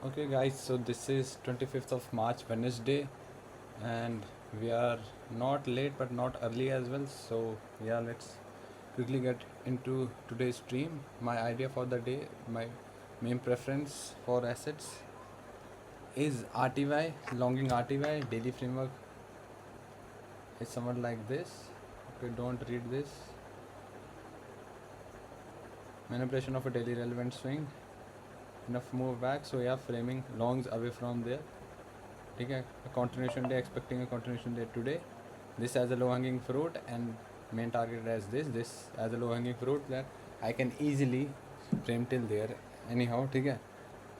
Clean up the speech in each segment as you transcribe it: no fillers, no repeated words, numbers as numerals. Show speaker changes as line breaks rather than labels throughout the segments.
Okay, guys, so this is 25th of March, Wednesday, and we are not late but not early as well. So, yeah, let's quickly get into today's stream. My idea for the day, my main preference for assets is RTY, longing RTY, daily framework is somewhat like this. Okay, don't read this. Manipulation of a daily relevant swing, enough move back, so yeah, framing longs away from there. ठीक है, a continuation day, expecting a continuation day today, this as a low hanging fruit and main target as this as a low hanging fruit that I can easily frame till there anyhow. ठीक है,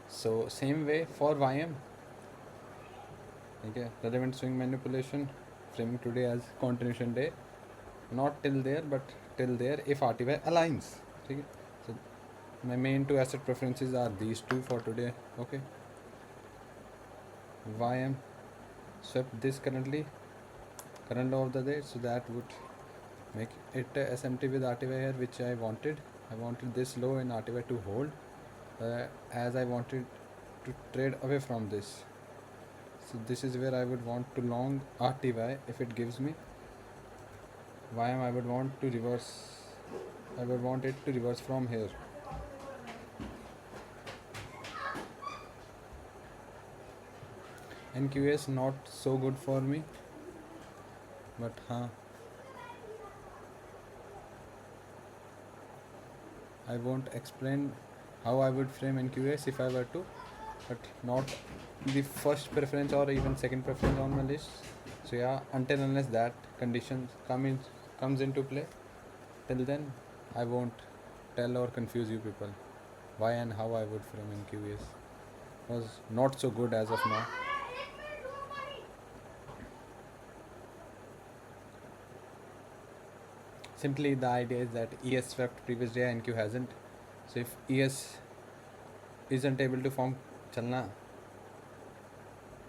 so same way for YM. ठीक है, relevant swing manipulation, framing today as continuation day, not till there but till there if RTY aligns. ठीक है, so my main two asset preferences are these two for today. Okay, YM swept this current low of the day, so that would make it SMT with RTY here, which I wanted. I wanted this low in RTY to hold, as I wanted to trade away from this. So this is where I would want to long RTY if it gives me. YM I would want to reverse. I would want it to reverse from here. NQS not so good for me, but I won't explain how I would frame NQS if I were to, but not the first preference or even second preference on my list. So yeah, until unless that condition comes into play, till then I won't tell or confuse you people why and how I would frame NQS. Was not so good as of now. Simply the idea is that ES swept previous day, NQ hasn't. So if ES isn't able to form chalna,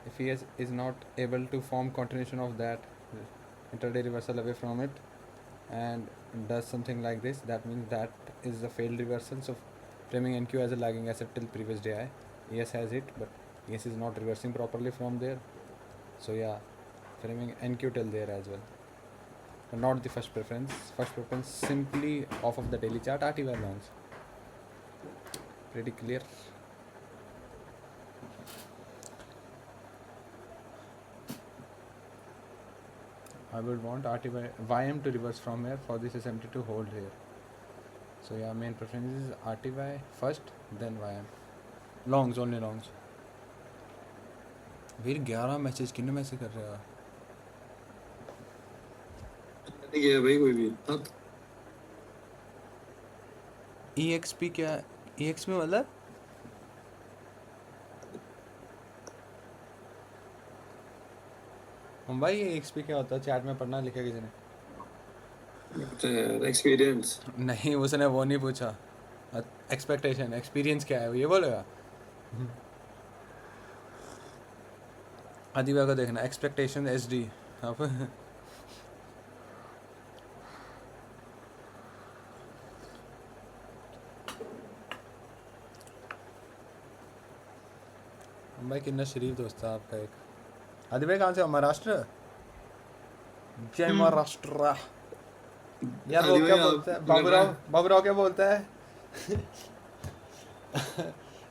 if ES is not able to form continuation of that intraday reversal away from it and does something like this, that means that is a failed reversal. So framing NQ as a lagging asset till previous day ES has it, but ES is not reversing properly from there. So yeah, framing NQ till there as well, but not the first preference. First preference simply off of the daily chart RTY longs. Pretty clear. I would want RTY YM to reverse from here for this SMT to hold here. So yeah, main preference is RTY first, then YM. Longs, only longs. Veer 11 message कितने message कर रहे हो?
नहीं गया भाई कोई भी। अब
EXP क्या? EXP मतलब? हम भाई EXP क्या होता है? चैट में पढ़ना लिखा किसी ने?
एक्सपीरियंस
नहीं, उसने वो नहीं पूछा. एक्सपेक्टेशन, एक्सपीरियंस क्या है ये बोलेगा. आदिवा को देखना, एक्सपेक्टेशन SD. अब भाई कितना शरीफ दोस्त है आपका एक. आदि भाई कहाँ से हो? महाराष्ट्र? जय महाराष्ट्र. यार वो क्या बोलता है? बाबूराव क्या बोलता है?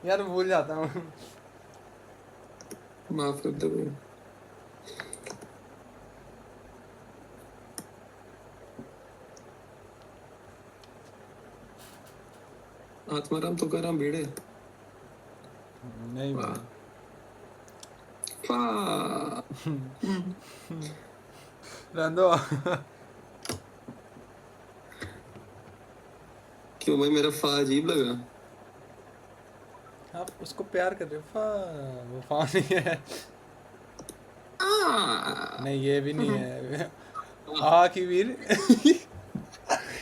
यार भूल जाता हूँ.
माफ कर दो भाई। आत्माराम तो कर भिड़े
नहीं भाई. रंदो.
क्यों भाई मेरा फा अजीब लगा?
आप उसको प्यार कर रहे हो. वो फा नहीं है. नहीं ये भी नहीं है. की वीर.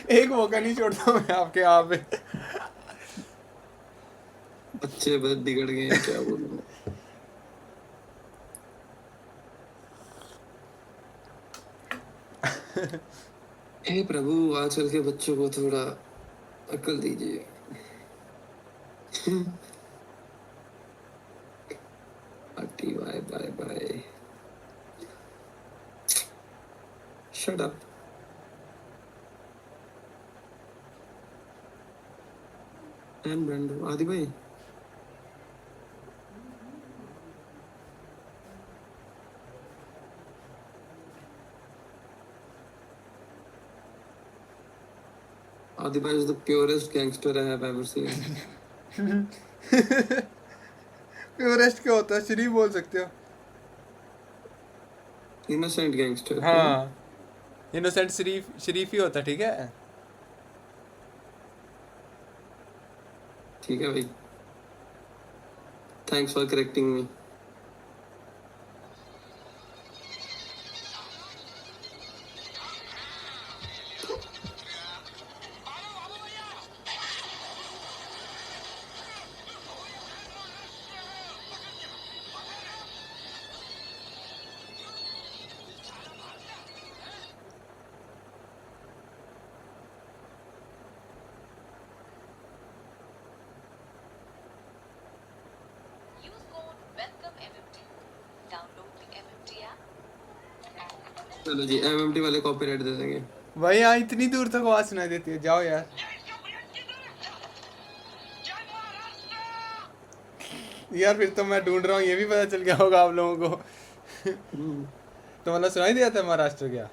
एक मौका नहीं छोड़ता मैं आपके यहाँ पे.
बच्चे बस बिगड़ गए हैं, क्या बोलूं मैं। हे प्रभु, आजकल के बच्चों को थोड़ा अक्ल दीजिए. टी bye bye bye shut up and ब्रेंडो आदि भाई आदि भाई is the purest gangster I have ever seen.
Purest क्या होता है? शरीफ बोल सकते हो।
Innocent gangster.
हाँ, इनोसेंट शरीफ शरीफ ही होता है, ठीक है।
ठीक है भाई thanks for correcting me
Use code welcome MMT. Download the MMT app.
चलो जी एमएमटी वाले कॉपीराइट दे देंगे
भाई यहाँ इतनी दूर तक आवाज सुनाई देती है, जाओ यार। यार फिर तो मैं ढूंढ रहा हूँ, ये भी पता चल गया होगा आप लोगों को। तो मतलब सुनाई दिया था महाराष्ट्र क्या?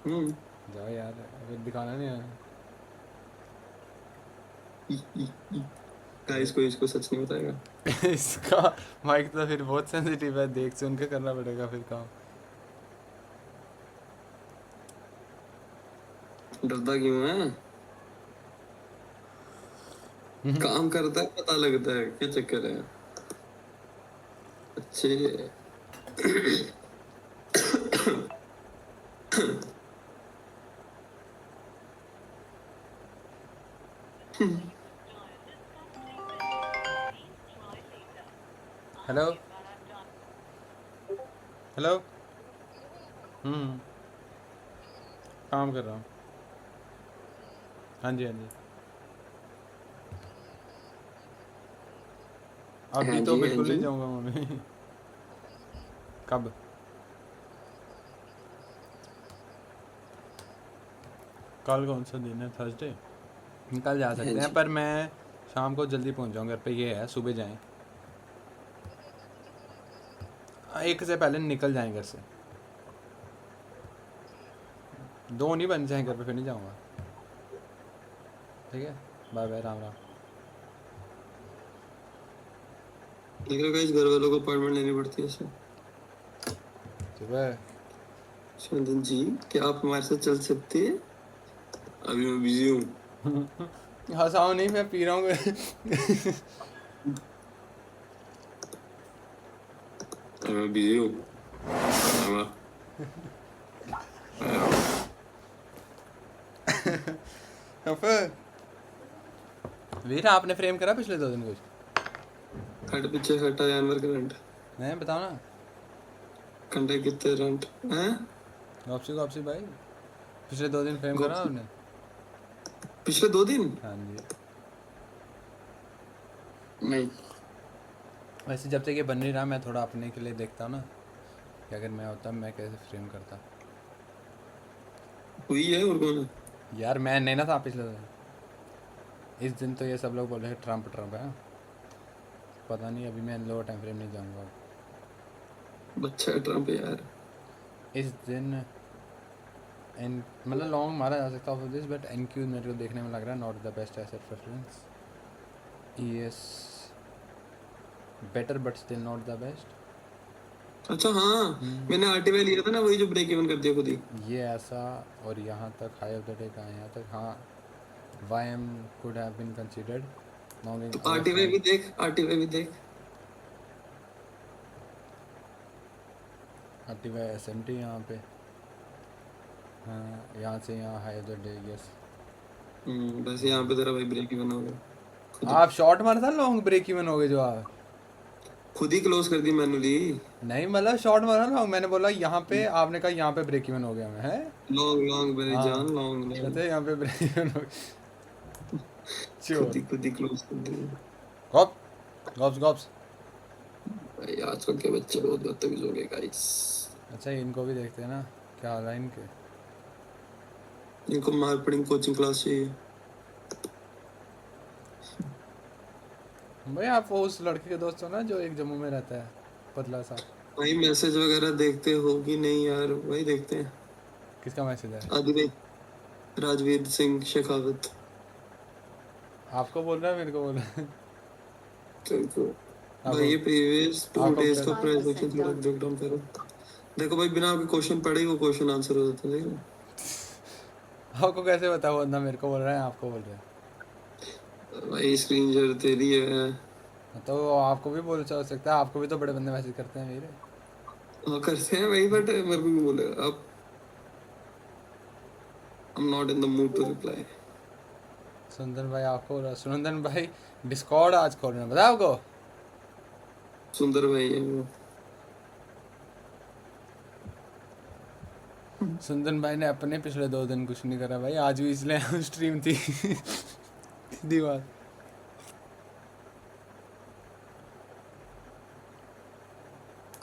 जाओ यार, फिर दिखाना नहीं है।
गाइस को इसको सच नहीं बताएगा
इसका माइक तो फिर बहुत सेंसिटिव है, देख सुन के करना पड़ेगा फिर काम।
डरता क्यों है काम करता है पता लगता है क्या चक्कर है अच्छे
हेलो हेलो। काम कर रहा हूँ। हाँ जी हाँ जी। अभी
हाँ
तो
जी, हाँ
बिल्कुल नहीं
जी।
जाऊंगा मम्मी। कब? कल कौन सा दिन है? थर्सडे। कल जा सकते हैं,
जी।
पर मैं शाम को जल्दी पहुंच जाऊंगा घर पे। ये है सुबह जाएं, 1 से पहले निकल जाएं घर से। 2 नहीं बन जाए घर पे, फिर नहीं जाऊंगा। ठीक है, बाय बाय, राम राम।
देख रहे गाइस घर वालों को अपॉइंटमेंट लेनी पड़ती है इससे
सुबह
चंदन जी क्या आप हमारे साथ चल सकते हैं अभी मैं बिजी हूँ
हंसाओ नहीं, मैं पी रहा हूँ।
अभी मैं बिजी हूँ
फिर वीर आपने फ्रेम करा पिछले 2 दिन कुछ?
हट पीछे हटा जानवर करंट
नहीं बताओ ना।
कंटे कितने रंट हैं
गॉप्सी भाई, पिछले 2 दिन फ्रेम करा आपने?
पिछले 2 दिन
हाँ जी।
नहीं
वैसे जब तक ये बन नहीं रहा, मैं थोड़ा अपने के लिए देखता हूँ ना कि अगर मैं होता मैं कैसे फ्रेम करता।
हुई है और कौन है
यार मैं नहीं ना था पिछले 2 दिन। इस दिन तो ये सब लोग बोल रहे हैं ट्रम्प है। पता नहीं, अभी मैं लो टाइम फ्रेम नहीं जाऊँगा।
बच्चा है ट्रम्प यार
इस दिन एन मतलब लॉन्ग मारा जा सकता है दिस, बट एनक्यू मेरे को देखने में लग रहा है not the best asset preference. ES better but still not the best.
अच्छा हाँ मैंने आरटीआई लिया था ना वही जो ब्रेक इवन कर दिया खुद ही
ये ऐसा, और यहाँ तक हाई ऑफ द डे का है यहाँ तक। हाँ, YM could have been considered longing
तो आरटीआई भी देख
RTY SMT यहाँ पे। हाँ, यहाँ से यहाँ high of the day, yes.
बस यहाँ पे तेरा भाई ब्रेक इवन हो गया
आप शॉर्ट मारा था, लॉन्ग ब्रेक इवन हो गए जो आप?
खुद ही क्लोज कर दी मैनुअली
नहीं मतलब शॉर्ट मारा लॉन्ग, मैंने बोला यहाँ पे, आपने कहा यहाँ पे ब्रेक इवन हो गया। मैं है
लॉन्ग मेरी
हाँ।
जान लॉन्ग
कहते यहाँ पे ब्रेक इवन हो गया।
खुद ही क्लोज कर दी
गॉप्स
भाई आजकल के बच्चे बहुत बदतमीज हो गए गाइस।
अच्छा इनको भी देखते हैं ना, क्या हाल है इनके।
इनको मार पड़ेंगे, कोचिंग क्लास चाहिए।
भाई आप वो उस लड़के के दोस्त हो ना जो एक जम्मू में रहता है, पतला सा।
भाई मैसेज वगैरह देखते हो कि नहीं यार? वही देखते हैं।
किसका मैसेज है?
आदि भाई, राजवीर सिंह शेखावत।
आपको बोल रहा है मेरे को बोल रहा है?
तो भाई
आपको
ये प्रीवियस टू
आपको
डेज का
क्या-
प्रेजेंटेशन थोड़ा ब्रेक डाउन करो। देखो भाई, बिना आपके क्वेश्चन पढ़े ही वो क्वेश्चन आंसर हो जाता है, देख रहे
आपको कैसे पता, वो बंदा मेरे को बोल रहा है आपको बोल रहा है?
हो? भाई स्क्रीन शेयर तेरी है।
तो आपको भी बोल हो सकता है, आपको भी तो बड़े बंदे मैसेज करते हैं मेरे।
हाँ करते हैं भाई, बट मेरे को भी बोलेगा अब। I am not in the mood to reply.
Sundar भाई आपको बोल रहा है, सुनंदन भाई डिस्कॉर्ड आज खोल रहे हैं, बता आपको।
सुंदर भाई है वो।
सुंदन भाई ने अपने पिछले 2 दिन कुछ नहीं करा भाई, आज भी इसलिए स्ट्रीम थी दीवार।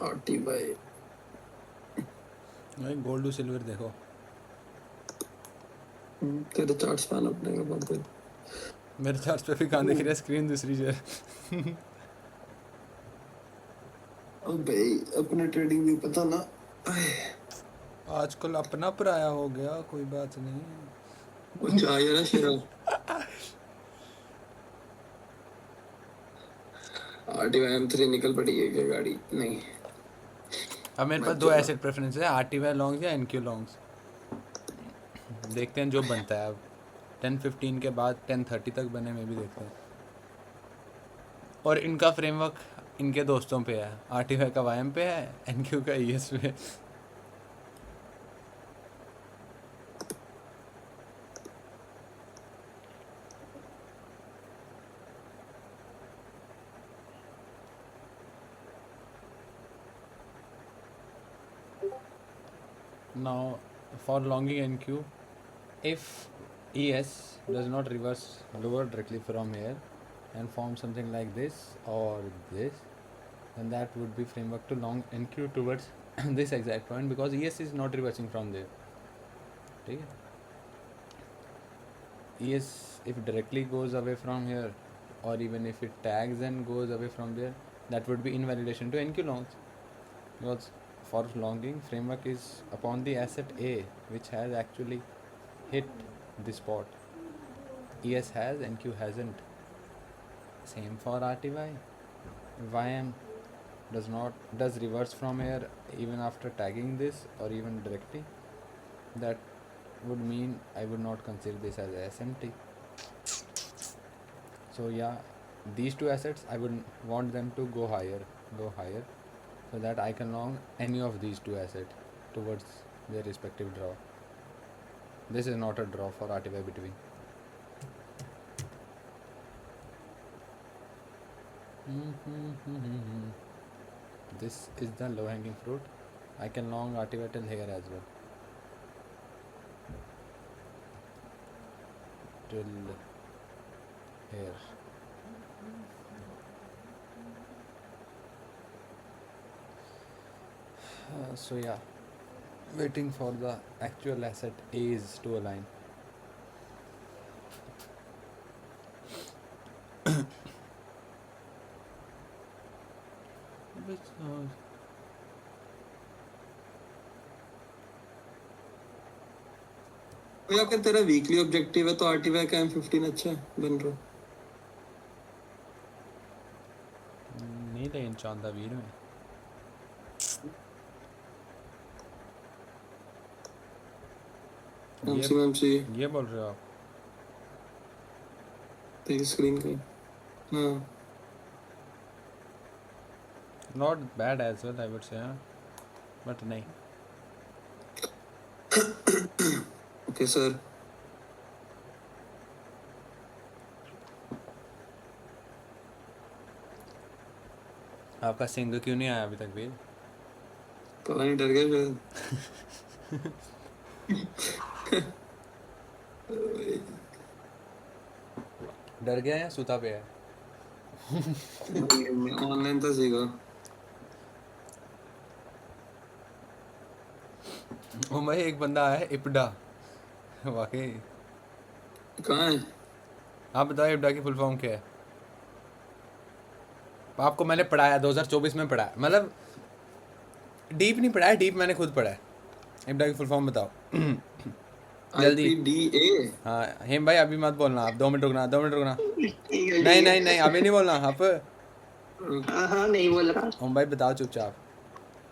आरटी भाई।
भाई गोल्ड टू सिल्वर देखो।
तेरे चार्ट स्पैन अपने का बात है।
मेरे चार्ज पे भी कहाँ दिख रहा है, स्क्रीन दूसरी जो है।
अब भाई अपने ट्रेडिंग भी पता ना। आए,
आजकल अपना पराया हो गया, कोई बात नहीं।
वो चाहिए ना शेरा। आरटी भाई M3 निकल पड़ी है क्या गाड़ी? नहीं।
अब मेरे पास
मत
2
जाना।
एसेट प्रेफरेंस है, आरटीवाई लॉन्ग्स या एनक्यू लॉन्ग्स। देखते हैं जो बनता है अब। 10:15 के बाद 10:30 तक बने में भी देखते हैं। और इनका फ्रेमवर्क इनके दोस्तों पे है, आरटीवाई का वाईएम पे है, एनक्यू का ईएस पे है। Now, for longing NQ, if ES does not reverse lower directly from here and form something like this or this, then that would be framework to long NQ towards this exact point, because ES is not reversing from there. ठीक है? ES if directly goes away from here, or even if it tags and goes away from there, that would be invalidation to NQ longs, because for longing framework is upon the asset A which has actually hit the spot. ES has, NQ hasn't. Same for RTY. YM does reverse from here even after tagging this or even directly. That would mean I would not consider this as a SMT. So yeah, these 2 assets I would want them to go higher, so that I can long any of these 2 assets towards their respective draw. This is not a draw for RTY between. This is the low hanging fruit. I can long RTY till here as well. Till here. So yeah, waiting for the actual asset A's to align. Which
भाई अगर तेरा weekly objective है तो आरटीवाई का M15 अच्छा है बन रहा।
नहीं लेकिन चांदा वीर में
एमसी
ये बोल रहे हो आप?
तेरी स्क्रीन का। हाँ
Not bad as well, I would say, huh? But नहीं.
Okay sir.
आपका सिंग क्यों नहीं आया अभी तक भी?
पता नहीं, डर गया शायद।
डर गया या सूता पे है?
ऑनलाइन था सीखा।
ओ भाई एक बंदा है इपडा, वाकई।
कहाँ है?
आप बताओ इपडा की फुल फॉर्म क्या है? आपको मैंने पढ़ाया 2024 में पढ़ाया, मतलब डीप नहीं पढ़ाया, डीप मैंने खुद पढ़ा है। इपडा की फुल फॉर्म बताओ जल्दी।
IPDA।
हाँ हेम भाई अभी मत बोलना, आप 2 मिनट रुकना, 2 मिनट रुकना। नहीं नहीं नहीं अभी नहीं बोलना आप।
हाँ नहीं बोल रहा।
ओम भाई बताओ चुपचाप,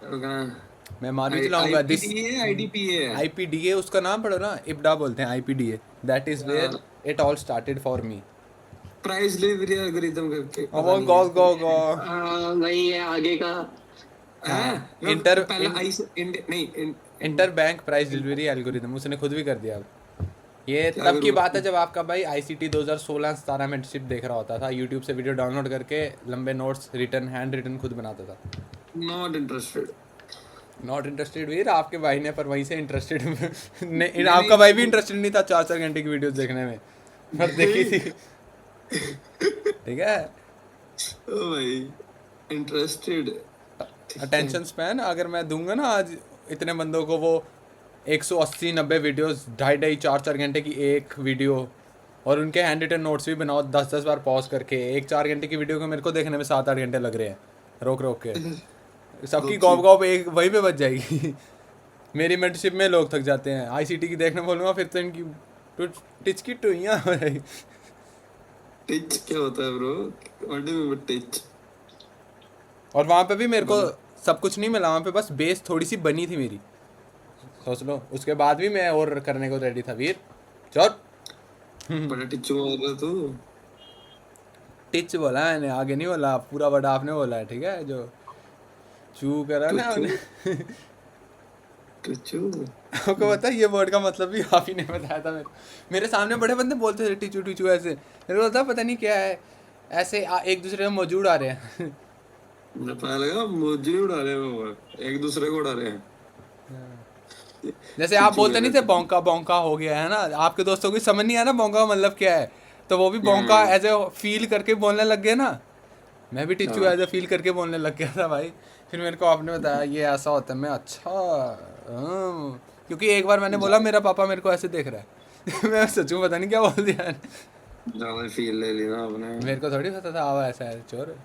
कहाँ?
मैं मार भी चलाऊंगा। दिस
IPDA IDPA है।
आईपीडीए उसका नाम पढ़ो ना, इपडा बोलते हैं IPDA, that is where it all started for me.
Price delivery algorithm करके पता
गो
नहीं
गो
है।
गो गो।
नहीं है आगे का।
हैं?
इंटर
पहला नहीं
inter bank price delivery algorithm उसने खुद भी कर दिया अब। ये
क्या
तब की
करूँ?
बात है जब आपका भाई आईसीटी 2016-17 में इंटर्नशिप देख रहा होता था, यूट्यूब से वीडियो डाउनलोड करके लंबे नोट्स रिटर्न हैंड रिटन खुद बनाता था।
Not interested.
नॉट इंटरेस्टेड वीर, आपके भाई ने पर वहीं से इंटरेस्टेड
नहीं,
आपका भाई भी इंटरेस्टेड नहीं था 4-4 घंटे की वीडियोस देखने में, पर देखी थी। ठीक है,
ओ भाई इंटरेस्टेड।
अटेंशन स्पैन अगर मैं दूंगा ना आज इतने बंदों को, वो 180-90 वीडियोस 2.5-4 घंटे की एक वीडियो, और उनके हैंड रिटन नोट्स भी बनाओ 10-10 बार पॉज करके, एक 4 घंटे की वीडियो को मेरे को देखने में 7-8 घंटे लग रहे हैं रोक रोक के। सबकी गॉप गॉप एक वहीं पे बच जाएगी। मेरी मेंटरशिप में लोग थक जाते हैं, आईसीटी की देखने बोलूँगा फिर तो इनकी टिच की टुइयाँ हो जाएगी।
टिच क्या होता है bro? What do you mean teach?
और वहाँ पे भी मेरे को सब कुछ नहीं मिला, वहाँ पे बस बेस थोड़ी सी बनी थी मेरी, सोच लो। उसके बाद भी मैं और करने को रेडी था वीर। चल
बड़ा टिच्चू मार रहा तू।
टिच बोला मैंने, आगे नहीं बोला, पूरा वर्ड आपने बोला है, ठीक है? जो चू करा ना
टिच्चू टिच्चू।
आपको पता है ये वर्ड का मतलब भी आप ही ने बताया था मेरे सामने बड़े बंदे बोलते थे टिचू टिचू ऐसे, मेरे को पता नहीं क्या है, ऐसे एक दूसरे में मौजूद आ रहे हैं।
मुझे पता लगा मुझे उड़ा रहे हैं वो, एक दूसरे को उड़ा रहे हैं।
जैसे आप बोलते नहीं थे बौंका बौंका हो गया है ना, आपके दोस्तों को समझ नहीं आया ना बौंका का मतलब क्या है, तो वो भी बौंका एज ए फील करके बोलने लग गए ना। मैं भी टिचू एज ए फील करके बोलने लग गया था भाई। फिर मेरे को आपने बताया ये ऐसा होता है, मैं अच्छा क्योंकि एक बार मैंने बोला मेरा पापा मेरे को ऐसे देख रहा है। मैं सचू पता नहीं क्या बोल दिया,
ज्यादा फील ले ली ना आपने।
मेरे को थोड़ी पता था आवा ऐसा है चोर।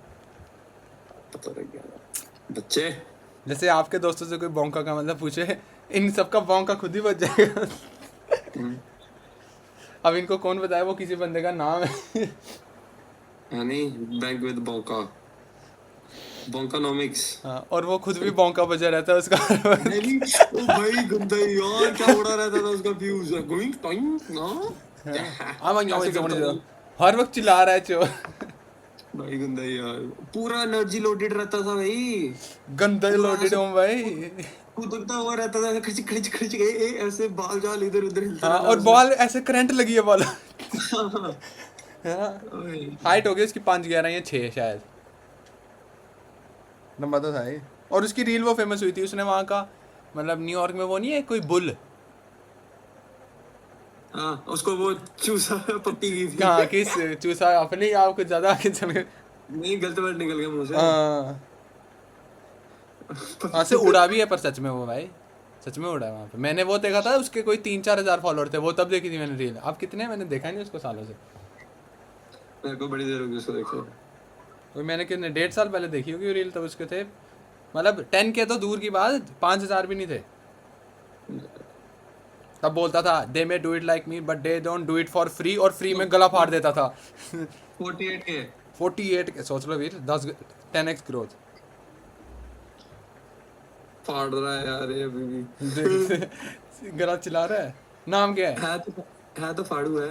पता लग गया बच्चे।
जैसे आपके दोस्तों से कोई बौंका का मतलब पूछे, इन सबका बौंका खुद ही बच जाएगा। अब इनको कौन बताए वो किसी बंदे का नाम है।
यानी बैंक विद बौका, बौकानोमिक्स।
हाँ, और वो खुद भी बौंका बजा रहता है उसका।
नहीं ओ भाई गंदा यार, क्या उड़ा रहता था उसका फ्यूज गोइंग टाइम ना। ऐसे करता था।
हर वक्त चिल्ला रहा है चोर।
भाई गंदा यार, पूरा एनर्जी लोडेड रहता था भाई।
गंदा लोडेड हूँ भाई।
कूदता हुआ रहता था, खिच खिच खिच ऐसे बाल जाल इधर उधर हिलता
हाँ,
रहता
और
था।
बॉल ऐसे करंट लगी है बॉल।
ओए,
हाइट हो गई उसकी 5'11" या 6 शायद, लंबा तो था ही। और उसकी रील वो फेमस हुई थी, उसने वहाँ का मतलब न्यूयॉर्क में वो नहीं है कोई बुल,
हाँ उसको वो चूसा पट्टी की थी।
हाँ किस चूसा अपने ही आप कुछ ज्यादा आगे चल गए।
नहीं गलत वर्ड निकल गया मुंह से।
हाँ हाँ, से उड़ा भी है पर सच में वो भाई सच में उड़ा है वहाँ पे। मैंने वो देखा था, उसके कोई 3-4 हज़ार फॉलोअर थे, वो तब देखी थी मैंने रील। अब कितने मैंने देखा नहीं उसको सालों से,
मेरे को बड़ी देर हो गई उसको देखे।
कोई मैंने कितने 1.5 साल पहले देखी होगी रील, तब उसके थे मतलब 10K तो दूर की बात, 5,000 भी नहीं थे। तब बोलता था they may do it like me but they don't do it for free, और फ्री में गला फाड़ देता था।
48 के
48 के सोच लो वीर, 10x ग्रोथ।
फाड़ रहा है यार ये अभी भी।
गला चिल्ला रहा है। नाम क्या है?
है तो फाड़ू है।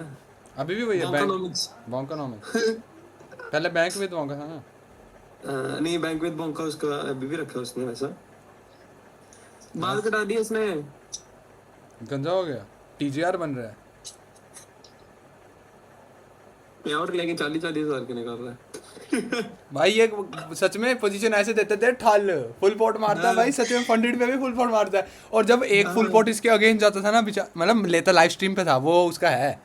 अभी भी वही है,
बौकानोमिक्स।
बौकानोमिक्स। पहले बैंक विद बौका था ना।
नहीं बैंक विद बौका उसका अभी भी रखा है उसने वैसा। बाल कटा दिए उसने।
गंजा हो गया, टीजीआर बन रहा है।
और लेकिन 40-40 हजार के निकाल रहा है।
भाई ये सच में पोजीशन ऐसे देते थे, ठल फुल पोट मारता है भाई, सच में फंडेड पे भी फुल पोट मारता है। और जब एक फुल पोट इसके अगेंस्ट जाता था ना, मतलब लेता लाइव स्ट्रीम पे था वो, उसका है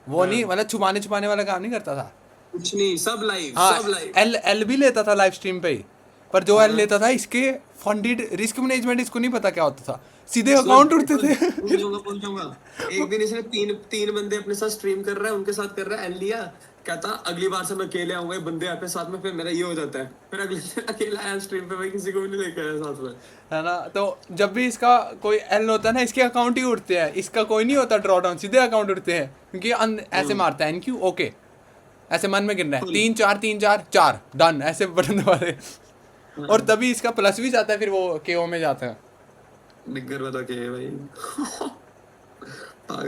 वो नहीं मतलब छुपाने वाला काम नहीं करता था।
कुछ नहीं, सब लाइव
हाँ
सब लाइव।
एल भी लेता था लाइव स्ट्रीम पे ही, पर जो एल लेता था इसके फंडेड रिस्क मैनेजमेंट इसको नहीं पता क्या होता था, सीधे अकाउंट उड़ते थे।
पहुंच जाऊंगा। एक दिन इसने तीन तीन बंदे अपने साथ स्ट्रीम कर रहा है, उनके साथ कर रहा है, एल लिया, कहता अगली बार से मैं अकेले आऊंगा, ये बंदे आते हैं साथ में, फिर मेरा ये हो जाता है, फिर अगले दिन अकेला आया स्ट्रीम पे, भाई किसी को भी नहीं लेके आया साथ में।
है ना, तो जब भी इसका कोई एल होता है ना, इसके अकाउंट ही उड़ते हैं, इसका कोई नहीं होता ड्रॉ डाउन, सीधे अकाउंट उड़ते हैं, क्योंकि ऐसे मारता है एनक्यू ओके, ऐसे मन में गिनना है 3 4 3 4 4 डन, ऐसे बटन दबाए, और तभी इसका प्लस भी जाता है, फिर वो केओ में जाता है।
निग्गर बता के भाई।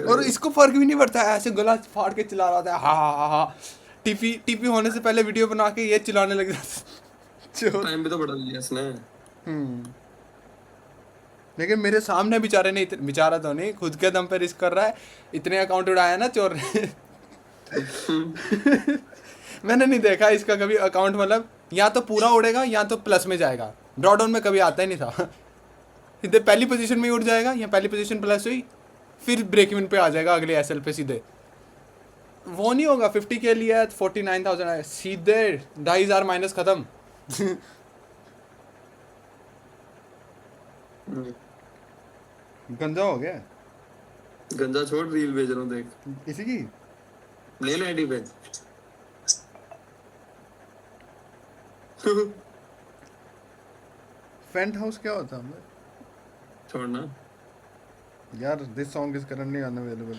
और इसको फर्क भी नहीं पड़ता है, ऐसे गला फाड़ के चिल्ला रहा था, हा हा हा, टीपी होने से पहले वीडियो बना के ये चिल्लाने लग जाता।
टाइम भी तो बढ़ा दिया इसने।
लेकिन मेरे सामने बेचारे ने बेचारा तो नहीं, खुद के दम पे रिस्क कर रहा है, इतने अकाउंट उड़ाया ना चोर ने। मैंने नहीं देखा इसका कभी अकाउंट, मतलब या तो पूरा उड़ेगा या तो प्लस में जाएगा, ड्रॉ डाउन में कभी आता ही नहीं था। सीधे पहली पोजीशन में ही उड़ जाएगा, या पहली पोजीशन प्लस हुई, फिर ब्रेक इवन पे आ जाएगा अगले एसएल पे सीधे। वो नहीं होगा 50 के लिए 49,000 है, सीधे 2,500 माइनस खत्म। गंजा हो गया।
गंजा छोड़, रील भेज रहा हूँ देख,
इसी की
ले ले आईडी पे।
फेंट हाउस क्या होता है
छोड़ना
यार, this song is currently unavailable.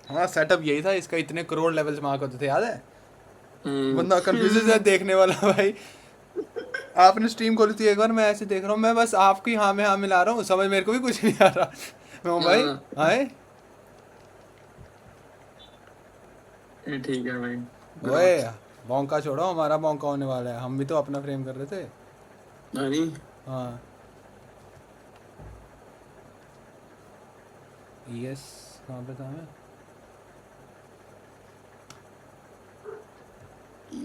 हाँ सेटअप यही था इसका, इतने करोड़ लेवल्स मार्क होते थे, याद है? बंदा कंफ्यूज है देखने वाला भाई। आपने स्ट्रीम खोली थी एक बार, मैं ऐसे देख रहा हूँ, मैं बस आपकी हाँ में हाँ मिला रहा हूँ, समझ मेरे को भी कुछ नहीं आ रहा। मैं भाई आए
ठीक है भाई।
ओए बॉन्का छोड़ो, हमारा बॉन्का होने वाला है, हम भी तो अपना फ्रेम कर रहे थे।
नहीं
हाँ यस, कहाँ पे था मैं?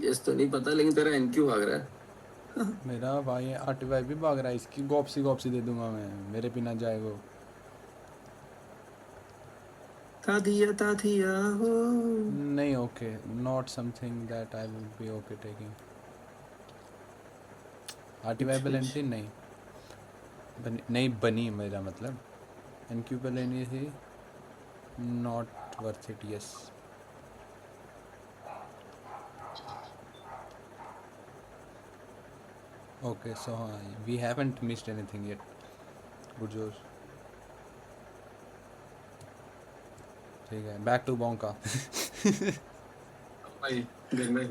यस तो नहीं पता, लेकिन तेरा एनक्यू भाग रहा है।
मेरा भाई आर्टिफाई भी भाग रहा है, इसकी गॉप्सी दे दूंगा मैं, मेरे बिना जाए वो।
तादिया हो
नहीं okay, not something that I will be okay taking. आर्टिफाई पे लेनी थी, नहीं बनी, मेरा मतलब एनक्यू पे लेनी थी, not worth it. Yes okay, so हाँ we haven't missed anything yet. Good जोश, ठीक है, बैक टू बॉन्का।
भाई देख भाई।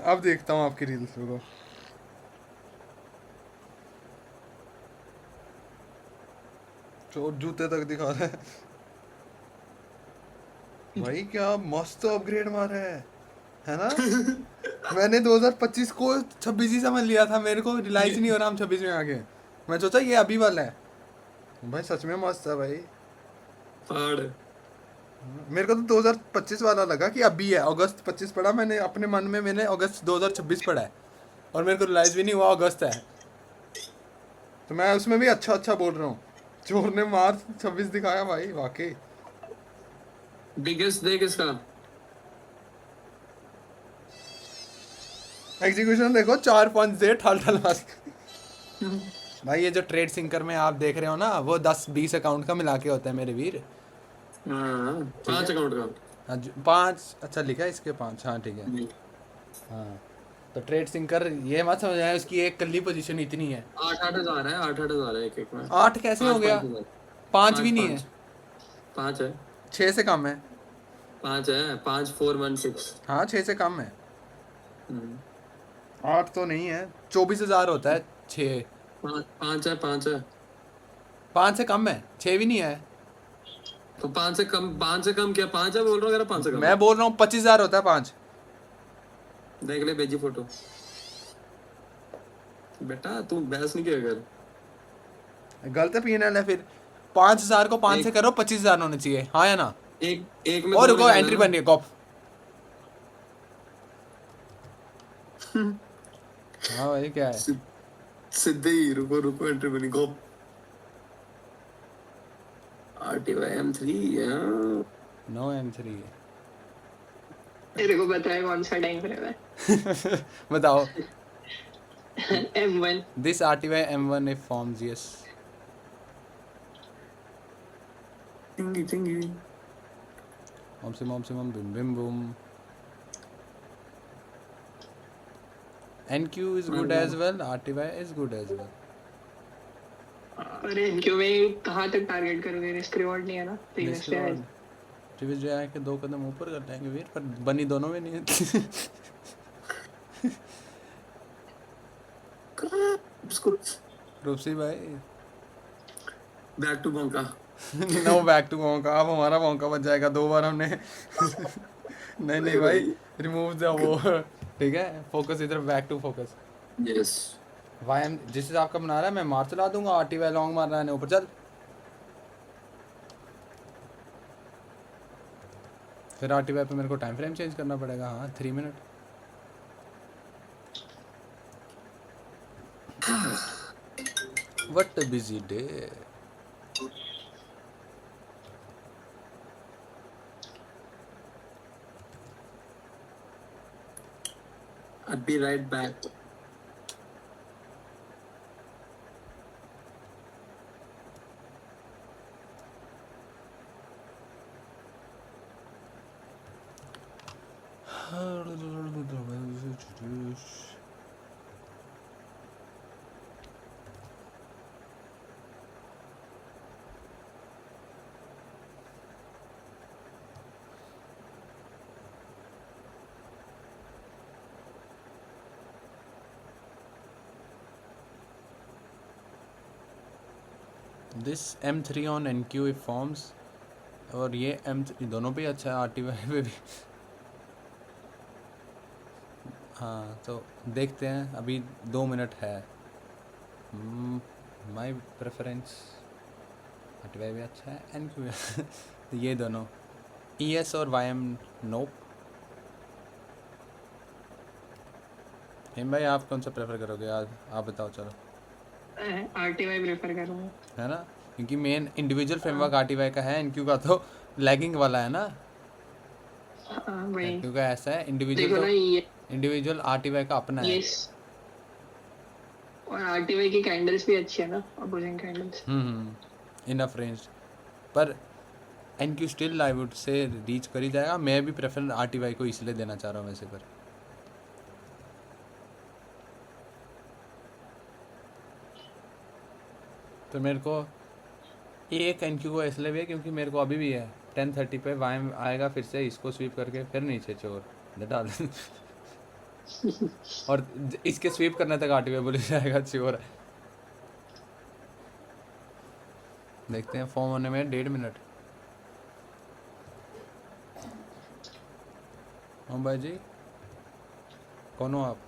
अब देखता हूँ आपकी रील्स को। चोर जूते तक दिखा रहा है भाई, क्या मस्त अपग्रेड मारा है ना? मैंने 2025 को 26 ही समझ लिया था, मेरे को रियलाइज नहीं हो रहा हम 26 में आ गए। मैं सोचा ये अभी वाला है, भाई सच में मस्त है भाई।
फाड़
मेरे को तो 2025 वाला लगा कि अभी है, अगस्त 25 पढ़ा मैंने अपने मन में, मैंने अगस्त 2026 पढ़ा है, और मेरे को रियलाइज भी नहीं हुआ अगस्त है। तो मैं उसमें भी अच्छा बोल रहा हूँ, चोर ने मार्च 26 दिखाया भाई, वाकई।
बिगेस्ट देख इसका
एग्जीक्यूशन देखो, 4 पंच दे ठल भाई। ये जो ट्रेड सिंकर में आप देख रहे हो ना, वो 10-20 अकाउंट का मिला के होता है मेरे वीर।
हाँ 5 अकाउंट का।
हाँ 5, अच्छा लिखा है इसके 5, हाँ ठीक है। हाँ तो ट्रेड सिंकर ये मत समझ आया, उसकी एक कल्ली पोजीशन इतनी है।
8-8 हजार है, 8-8 हजार है एक में।
8 कैसे हो गया? 5 भी नहीं है,
5 है,
6 से कम है।
5 है, 5416।
हाँ 6 से कम है, 8 तो नहीं है। 24,000 होता है 6।
5 है, 5 है,
5 से कम है, 6 भी नहीं है।
तो 5 से कम, 5 से कम क्या 5 है बोल रहा हूँ? 5 से कम
मैं बोल रहा हूँ 25,000 होता है 5।
देख ले भेजी फोटो। बेटा तू बहस नहीं किया कर।
गलत पीएनएल है फिर। 5,000 को 5 से करो, 25,000 होने चाहिए, हाँ या ना?
एक में
और रुको, एंट्री बन रही है कॉप। हाँ भाई क्या है?
सीधे ही रुको एंट्री बनी गो। RTY M3
नो M3
तेरे को पता है कौन सा टाइम फ्रेम है?
बताओ।
M1
This RTY M1 if forms, yes.
चिंगी चिंगी
Mom bim bim boom. NQ is good as well. RTY is good as well.
अरे क्यों मैं कहाँ तक टारगेट करोगे? रिस्क रिवॉर्ड नहीं है ना प्रीवियस पे है।
प्रीवियस जो है कि 2 कदम ऊपर कर जाएंगे वीर, पर बनी दोनों में नहीं है।
उसको
रूपसी भाई
बैक टू बंका
नो बैक टू वोंका। अब हमारा वोंका बच जाएगा 2 बार हमने। नहीं नहीं भाई, रिमूव द वो, ठीक है, फोकस इधर, बैक टू फोकस।
यस
वाई जिस हिसाब का बना रहा है मैं मार चला दूंगा। RTY लॉन्ग मार रहा है, ऊपर चल। फिर RTY पे मेरे को टाइम फ्रेम चेंज करना पड़ेगा। हाँ 3 minute. What a busy day.
I'll be right back.
This M3 on NQ if forms, और ये M3 दोनों पे ही अच्छा है, RTY पे भी। हाँ तो देखते हैं, अभी 2 मिनट है। माय प्रेफरेंस RTY भी अच्छा है, NQ भी। तो ये दोनों ES और YM नोप। हिम भाई आप कौन सा प्रेफर करोगे आज, आप बताओ। चलो
RTY प्रेफर करूँगा,
है ना, क्योंकि मेन इंडिविजुअल फ्रेमवर्क RTY का है, NQ का तो लैगिंग वाला है ना।
वही
NQ का ऐसा है,
देखो
इंडिविजुअल
ना ये
इंडिविजुअल RTY का अपना है।
यस, और RTY की कैंडल्स भी अच्छी है ना, अपोजिंग कैंडल्स।
इनफ रेंज, पर NQ still I would say reach कर ही जाएगा। मैं भी प्रेफर RTY को इसलिए देना चाह रहा हूँ वैसे। पर तो मेरे को एक NQ को इसलिए भी है क्योंकि मेरे को अभी भी है 10:30 पे वाइम आएगा, फिर से इसको स्वीप करके फिर नीचे चोर डाल। और इसके स्वीप करने तक RTY बोली जाएगा चोर। देखते हैं, फॉर्म होने में 1.5 मिनट। हाँ भाई जी, कौन हो आप?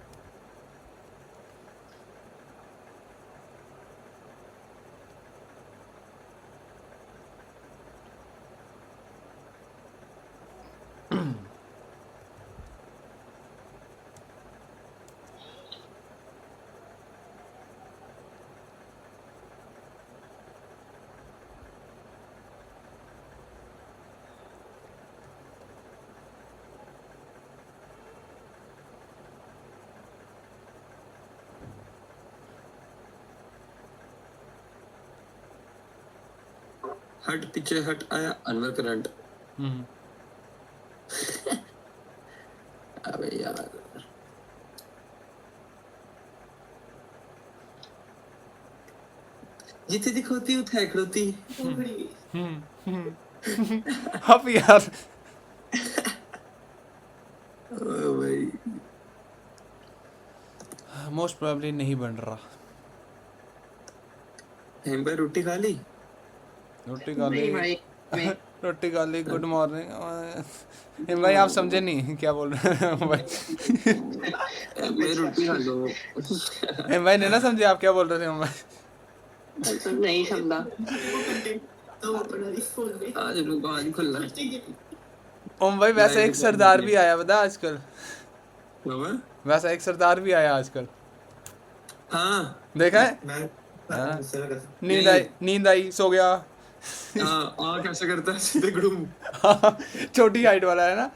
हट पीछे हट आया अनवर करंट। अबे यार जितने दिखोती उठाए खड़ोती।
अब यार
ओ भाई
मोस्ट प्रोबेबली नहीं बन रहा।
हम भाई रोटी खा ली?
रोटी खा ली,
नहीं भाई मैं
रोटी खा ली। गुड मॉर्निंग भाई, आप समझे नहीं क्या बोल रहे हैं भाई।
मैं रोटी खा लो।
भाई ने ना समझे आप क्या बोल रहे थे भाई।
नहीं समझा।
आज लोग आज खुलना
ओम भाई वैसा एक सरदार भी आया बता आजकल।
बाबा
वैसा एक सरदार भी आया आजकल,
हाँ
देखा है? हाँ? नींद आई सो गया।
हाँ कैसे करता है सीधे गुड़ुम।
छोटी हाइट वाला है ना।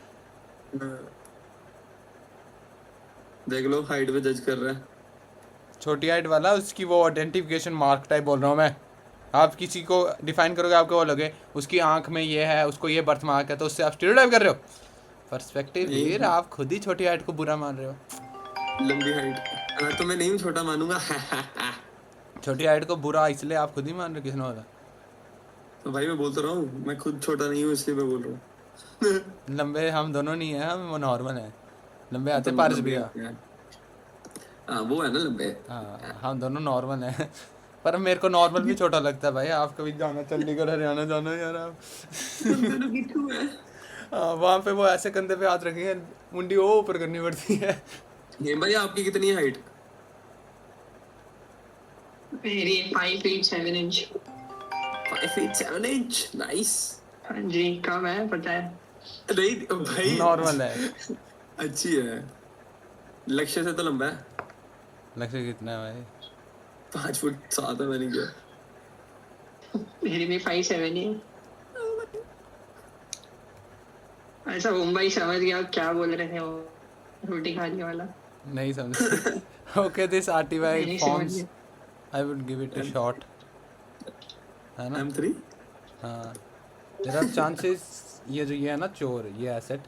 देख लो हाइट पे जज कर रहा है।
छोटी हाइट वाला उसकी वो आइडेंटिफिकेशन मार्क टाइप बोल रहा हूँ मैं। आप किसी को डिफाइन करोगे आपको वो लगे उसकी आंख में ये है उसको ये बर्थ मार्क है तो उससे आप स्टीरियोटाइप कर रहे हो। पर्सपेक्टिव
नहीं,
वीर, आप खुद ही छोटी हाइट को बुरा मान रहे हो।
लंबी हाइट। हाँ तो मैं नहीं हूँ छोटा मानूंगा।
छोटी हाइट को बुरा इसलिए आप खुद ही मान रहे हो, किसने बोला?
तो भाई मैं बोल तो रहा हूँ, मैं खुद छोटा नहीं हूँ इसलिए मैं बोल रहा हूँ।
लंबे हम दोनों नहीं हैं, हम नॉर्मल हैं। लंबे आते
तो
पारस
लंबे
भैया।
होते हैं। हाँ वो है ना लंबे।
हाँ हम दोनों नॉर्मल हैं। पर मेरे को नॉर्मल भी छोटा लगता है भाई। आप कभी जाना चंडीगढ़ हरियाणा जाना यार आप।
हम दोनों की टू है।
हाँ, वहाँ पे वो ऐसे कंधे पे हाथ रखेंगे, मुंडी वो ऊपर करनी पड़ती है।
ये भाई आपकी कितनी हाइट?
मेरी 5 feet 7 inch।
5 feet 7 inch। Nice.
हाँ जी, कम है पता है।
नहीं भाई
नॉर्मल है।
अच्छी है। लक्ष्य से तो लंबा है।
लक्ष्य कितना है भाई?
5 फुट 7 है, मैंने किया।
मेरी भी 5'7" ही है। ऐसा मुंबई समझ गया क्या बोल रहे थे वो, रोटी खाने वाला।
नहीं समझ। ओके दिस आरटीवाई
नहीं समझ
फॉर्म्स
गया।
I would give it a shot, है ना?
M3।
हाँ देयर आर चांसेस। ये है ना चोर, ये asset,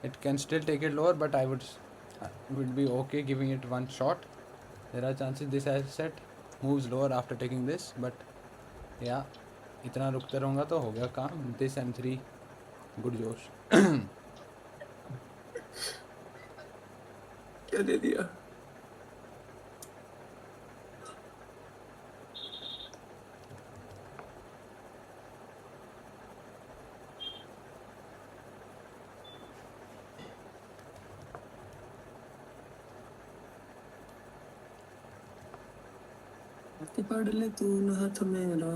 it can still take it lower but I would be okay giving it one shot. There are chances this asset moves lower after taking this, but या इतना रुकते रहूँगा तो हो गया काम। दिस M3 गुड जोश।
क्या दे दिया? पढ़ ले तू हाथ मेरा।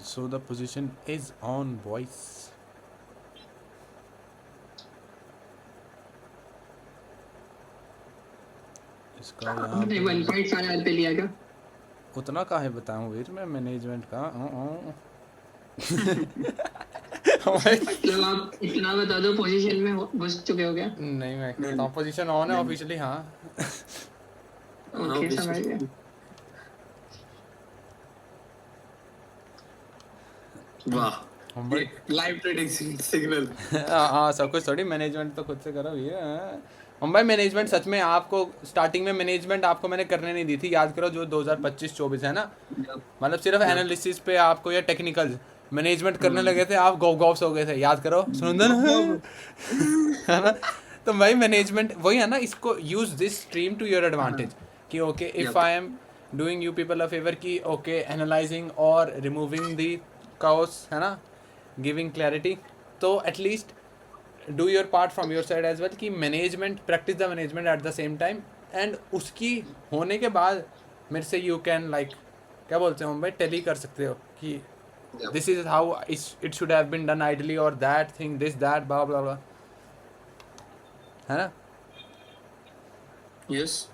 So the position is on, boys. इसका यहाँ
आपने
पे
1.5 पे लिया क्या?
उतना काहे बताऊँ वीर मैं मैनेजमेंट का। हमारे
मतलब आप इतना बता दो, पोजीशन में घुस चुके हो क्या?
नहीं मैं कहता हूँ पोजीशन ऑन है ऑफिशियली। हाँ
ओके समझ गया।
वाह
हम बड़े
लाइव ट्रेडिंग सिग्नल।
हाँ सब कुछ थोड़ी मैनेजमेंट तो खुद से करो भैया। हम भाई मैनेजमेंट सच में आपको स्टार्टिंग में मैनेजमेंट आपको मैंने करने नहीं दी थी, याद करो जो 2025-24 है ना, मतलब सिर्फ एनालिसिस पे आपको या टेक्निकल मैनेजमेंट करने लगे थे आप गॉफ्स हो गए थे, याद करो सुंदर। है ना? तो भाई मैनेजमेंट वही है ना, इसको use this stream to your advantage कि okay if I am doing you people a favour कि ओके एनालाइजिंग और रिमूविंग द काउस, है ना, गिविंग क्लैरिटी, तो at least do your part from your side as well कि management practice the management at the same time. And उसकी होने के बाद मेरे से यू कैन लाइक क्या बोलते हो भाई, टेली कर सकते हो कि this is how it should have been done ideally और that thing this that blah blah blah, है ना?
यस।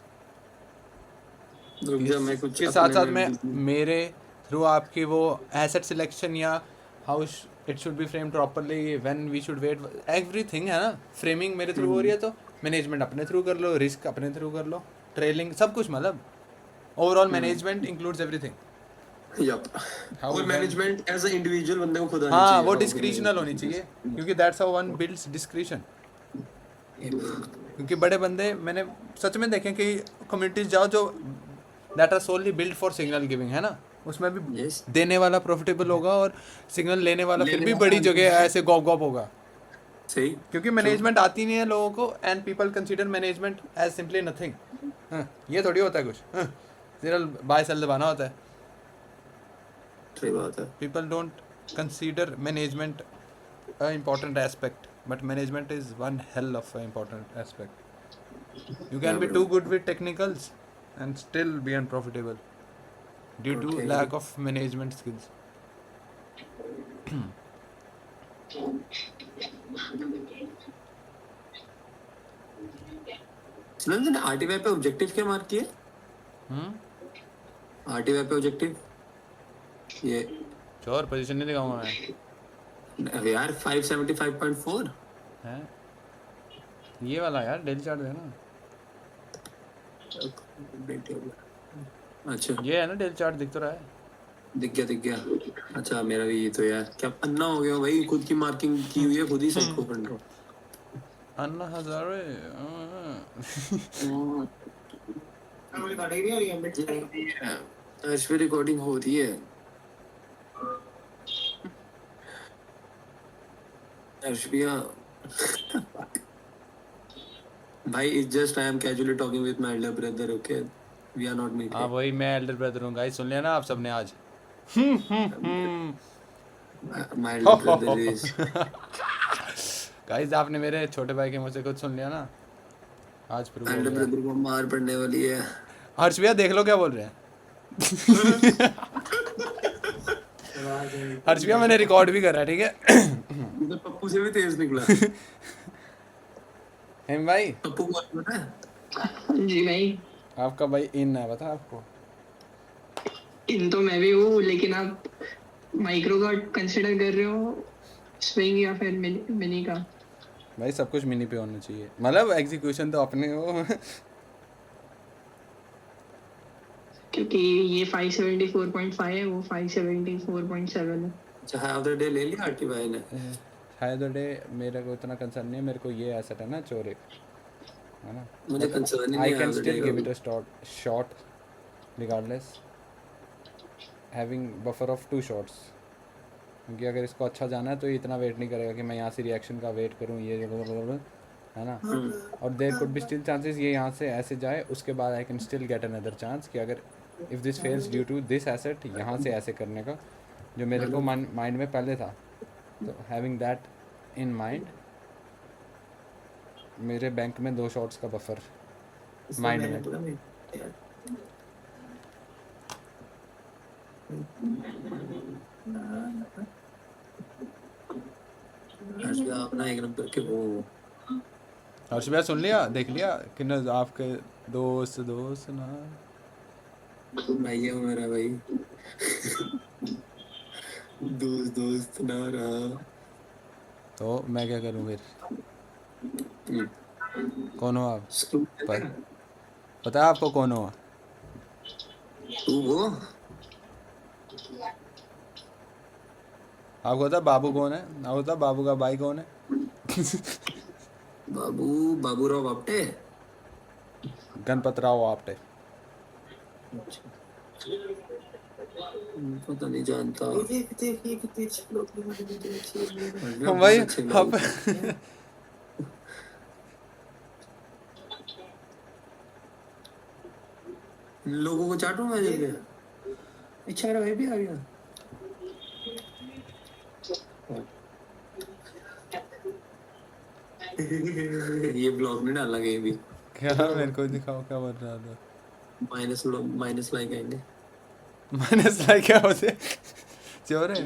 रुक जा मैं कुछ
के साथ साथ
अपने
में मेरे थ्रू आपकी वो एसेट सिलेक्शन या how it should be frame properly when we should wait everything, है ना, फ्रेमिंग मेरे थ्रू हो रही है तो मैनेजमेंट अपने थ्रू कर लो, रिस्क अपने थ्रू कर लो, ट्रेलिंग सब कुछ, मतलब overall management includes everything.
Yup. और मैनेजमेंट एज अ इंडिविजुअल बंदे को खुद आनी
हाँ
चाहिए।
वो डिस्क्रिशनल होनी चाहिए क्योंकि that's how one builds discretion. क्योंकि बड़े बंदे मैंने सच में देखे कि कम्युनिटीज जाओ जो that are solely build for signal giving, है ना, उसमें भी
Yes.
देने वाला प्रॉफिटेबल होगा और सिग्नल लेने वाला फिर
लेने
भी
वाला
बड़ी जगह ऐसे गॉप गॉप होगा।
सही।
क्योंकि मैनेजमेंट आती नहीं है लोगों को and people consider management as simply nothing. ये थोड़ी होता है कुछ, सिर्फ बाय सेल दबाना होता है।
सही बात है।
People don't consider management a important aspect, but management is one hell of an important aspect. You can be too good with technicals and still be unprofitable due to
Okay.
lack of management skills.
सुना तुमने आरटीवाई पे objective क्या mark किया? आरटीवाई पे objective ये
sure position नहीं दिखाऊंगा मैं
यार 575.4
है ये वाला यार डेली चार्ट देना
अच्छा
ये है ना डेली चार्ट दिख तो रहा है
दिख गया अच्छा मेरा भी ये तो यार क्या अन्ना हो गया भाई खुद की मार्किंग की हुई है खुद ही सबको पढ़
अन्ना हजारे
आज पे रिकॉर्डिंग हो रही है अर्शबिया भाई it's just I am casually talking with my elder brother okay we are not
हाँ
मीटिंग
वही मैं एल्डर ब्रदर हूँ गाइस सुन लिया ना आप सबने आज
my elder brother is
guys आपने मेरे छोटे भाई के मुंह से कुछ सुन लिया ना आज प्रूव हो
एल्डर
गया
ब्रदर को मार पड़ने वाली है
हर्ष भैया देख लो क्या बोल रहे हैं हर्ष भैया मैंने रिकॉर्ड भी करा है ठीक है
तो पप्पू से भी तेज निकला
हेम भाई
पप्पू को पता है
जी भाई,
आपका भाई इन है पता है आपको
इन तो मैं भी हूँ, लेकिन आप माइक्रो का कंसिडर कर रहे हो स्विंग या फिर मिनी का?
भाई सब कुछ मिनी पे होना चाहिए मतलब एग्जीक्यूशन तो अपने हो
क्योंकि ये 574.5 है, वो 574.7 है।
अच्छा हाफ द डे ले लिया आरटीवाई ने
शायद डे मेरे को इतना कंसर्न नहीं है मेरे को ये एसेट है ना चोरे है ना
मुझे कंसर्न ही
आई
नहीं
कैन
है
still give it a shot regardless having buffer of 2 shots क्योंकि अगर इसको अच्छा जाना है तो ये इतना वेट नहीं करेगा कि मैं यहाँ से रिएक्शन का वेट करूँ ये है ना और there could be still chances ये यहाँ से ऐसे जाए उसके बाद I can still get another chance कि अगर if this fails due to this asset यहाँ से ऐसे करने का जो मेरे को माइंड में पहले था तो हैविंग दैट इन माइंड मेरे बैंक में 2 शॉट्स का बफर माइंड में
अपना एक नंबर के वो
हर्ष भैया सुन लिया देख लिया कि न आपके दोस्त ना
भाई है मेरा भाई दोस्त ना रहा
तो मैं क्या करूँ फिर कौन हो आप पता है आपको कौन हो
तू वो
आपको पता है बाबू कौन है आपको पता है बाबू का भाई कौन है
बाबूराव बापटे
गणपत राव आपटे
पता नहीं जानता
भाई आप
लोगों को चाटू मैं जगह अच्छा मेरा भाई भी आ गया ये ब्लॉग नहीं डालना कहीं भी
क्या मेरे को दिखाओ क्या बन रहा था
माइनस लाइक आएंगे
माइनस लाइक क्या होते चोर है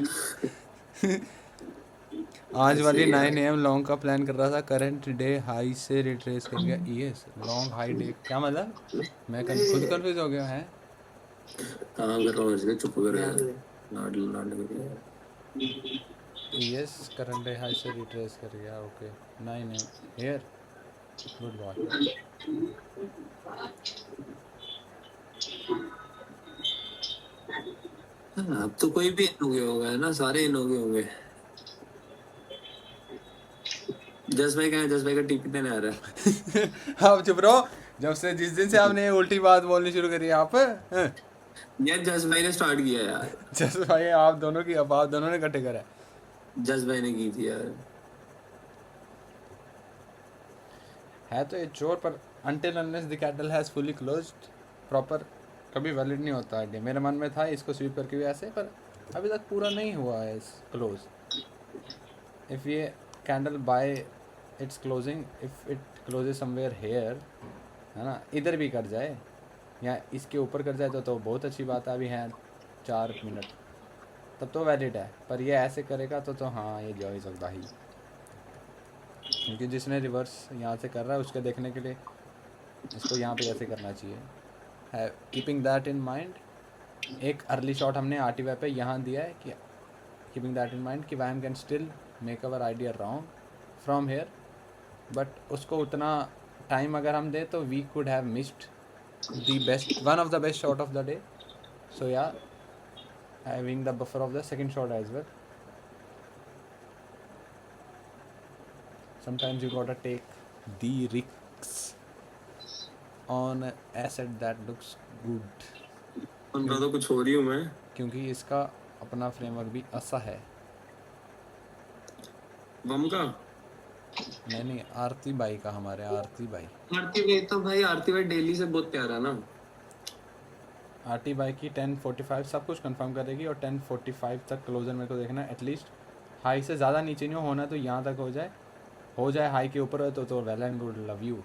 आज वाली 9 AM लॉन्ग का प्लान कर रहा था करंट डे हाई से रिट्रेस कर गया यस लॉन्ग हाई डे क्या मतलब मैं खुद कंफ्यूज हो गया है
कहाँ कर रहा हूँ इसके चुप कर यार नाट
यस करंट डे हाई से रिट्रेस कर गया okay 9 AM here good boy
अब तो कोई भी इन हो गया होगा है ना सारे इन हो गए होंगे जस भाई का टीपी देने आ रहा है
आप चुप रहो जिस दिन से आपने उल्टी बात बोलनी शुरू करी आप
यार जस भाई ने स्टार्ट किया यार
जस भाई आप दोनों ने इकट्ठे करा
जस भाई ने की थी यार
है तो ये चोर पर until unless the cattle has fully closed proper कभी वैलिड नहीं होता है मेरे मन में था इसको स्वीप करके भी ऐसे पर अभी तक पूरा नहीं हुआ है इस क्लोज इफ़ ये candle by its closing if it closes somewhere here है ना इधर भी कर जाए या इसके ऊपर कर जाए तो बहुत अच्छी बात है अभी है 4 मिनट तब तो वैलिड है पर ये ऐसे करेगा तो हाँ ये जा ही सकता ही क्योंकि जिसने रिवर्स यहाँ से कर रहा है उसके देखने के लिए इसको यहाँ पे ऐसे करना चाहिए है। कीपिंग दैट इन माइंड, एक अर्ली शॉट हमने आर टी वाई पे यहाँ दिया है कि कीपिंग दैट इन माइंड कि we can still make our idea wrong from here, but उसको उतना टाइम अगर हम दें तो we could have missed the best, one of the best shot of the day. So yeah, having the buffer of the second shot as well. Sometimes you gotta take the risks on an asset that looks good.
उनका तो कुछ हो रही हूँ मैं.
क्योंकि इसका अपना फ्रेमवर्क भी ऐसा है.
बम का
नहीं आरती बाई का, हमारे आरती बाई.
आरती भाई तो भाई आरती भाई डेली से बहुत प्यारा है ना.
आरती बाई की 10:45 सब कुछ कंफर्म करेगी और 10:45 तक क्लोजर मेरे को देखना है एटलीस्ट. हाई से ज़्यादा नीचे नहीं होना, तो यहाँ तक हो जाए हाई के ऊपर तो well and good, love you.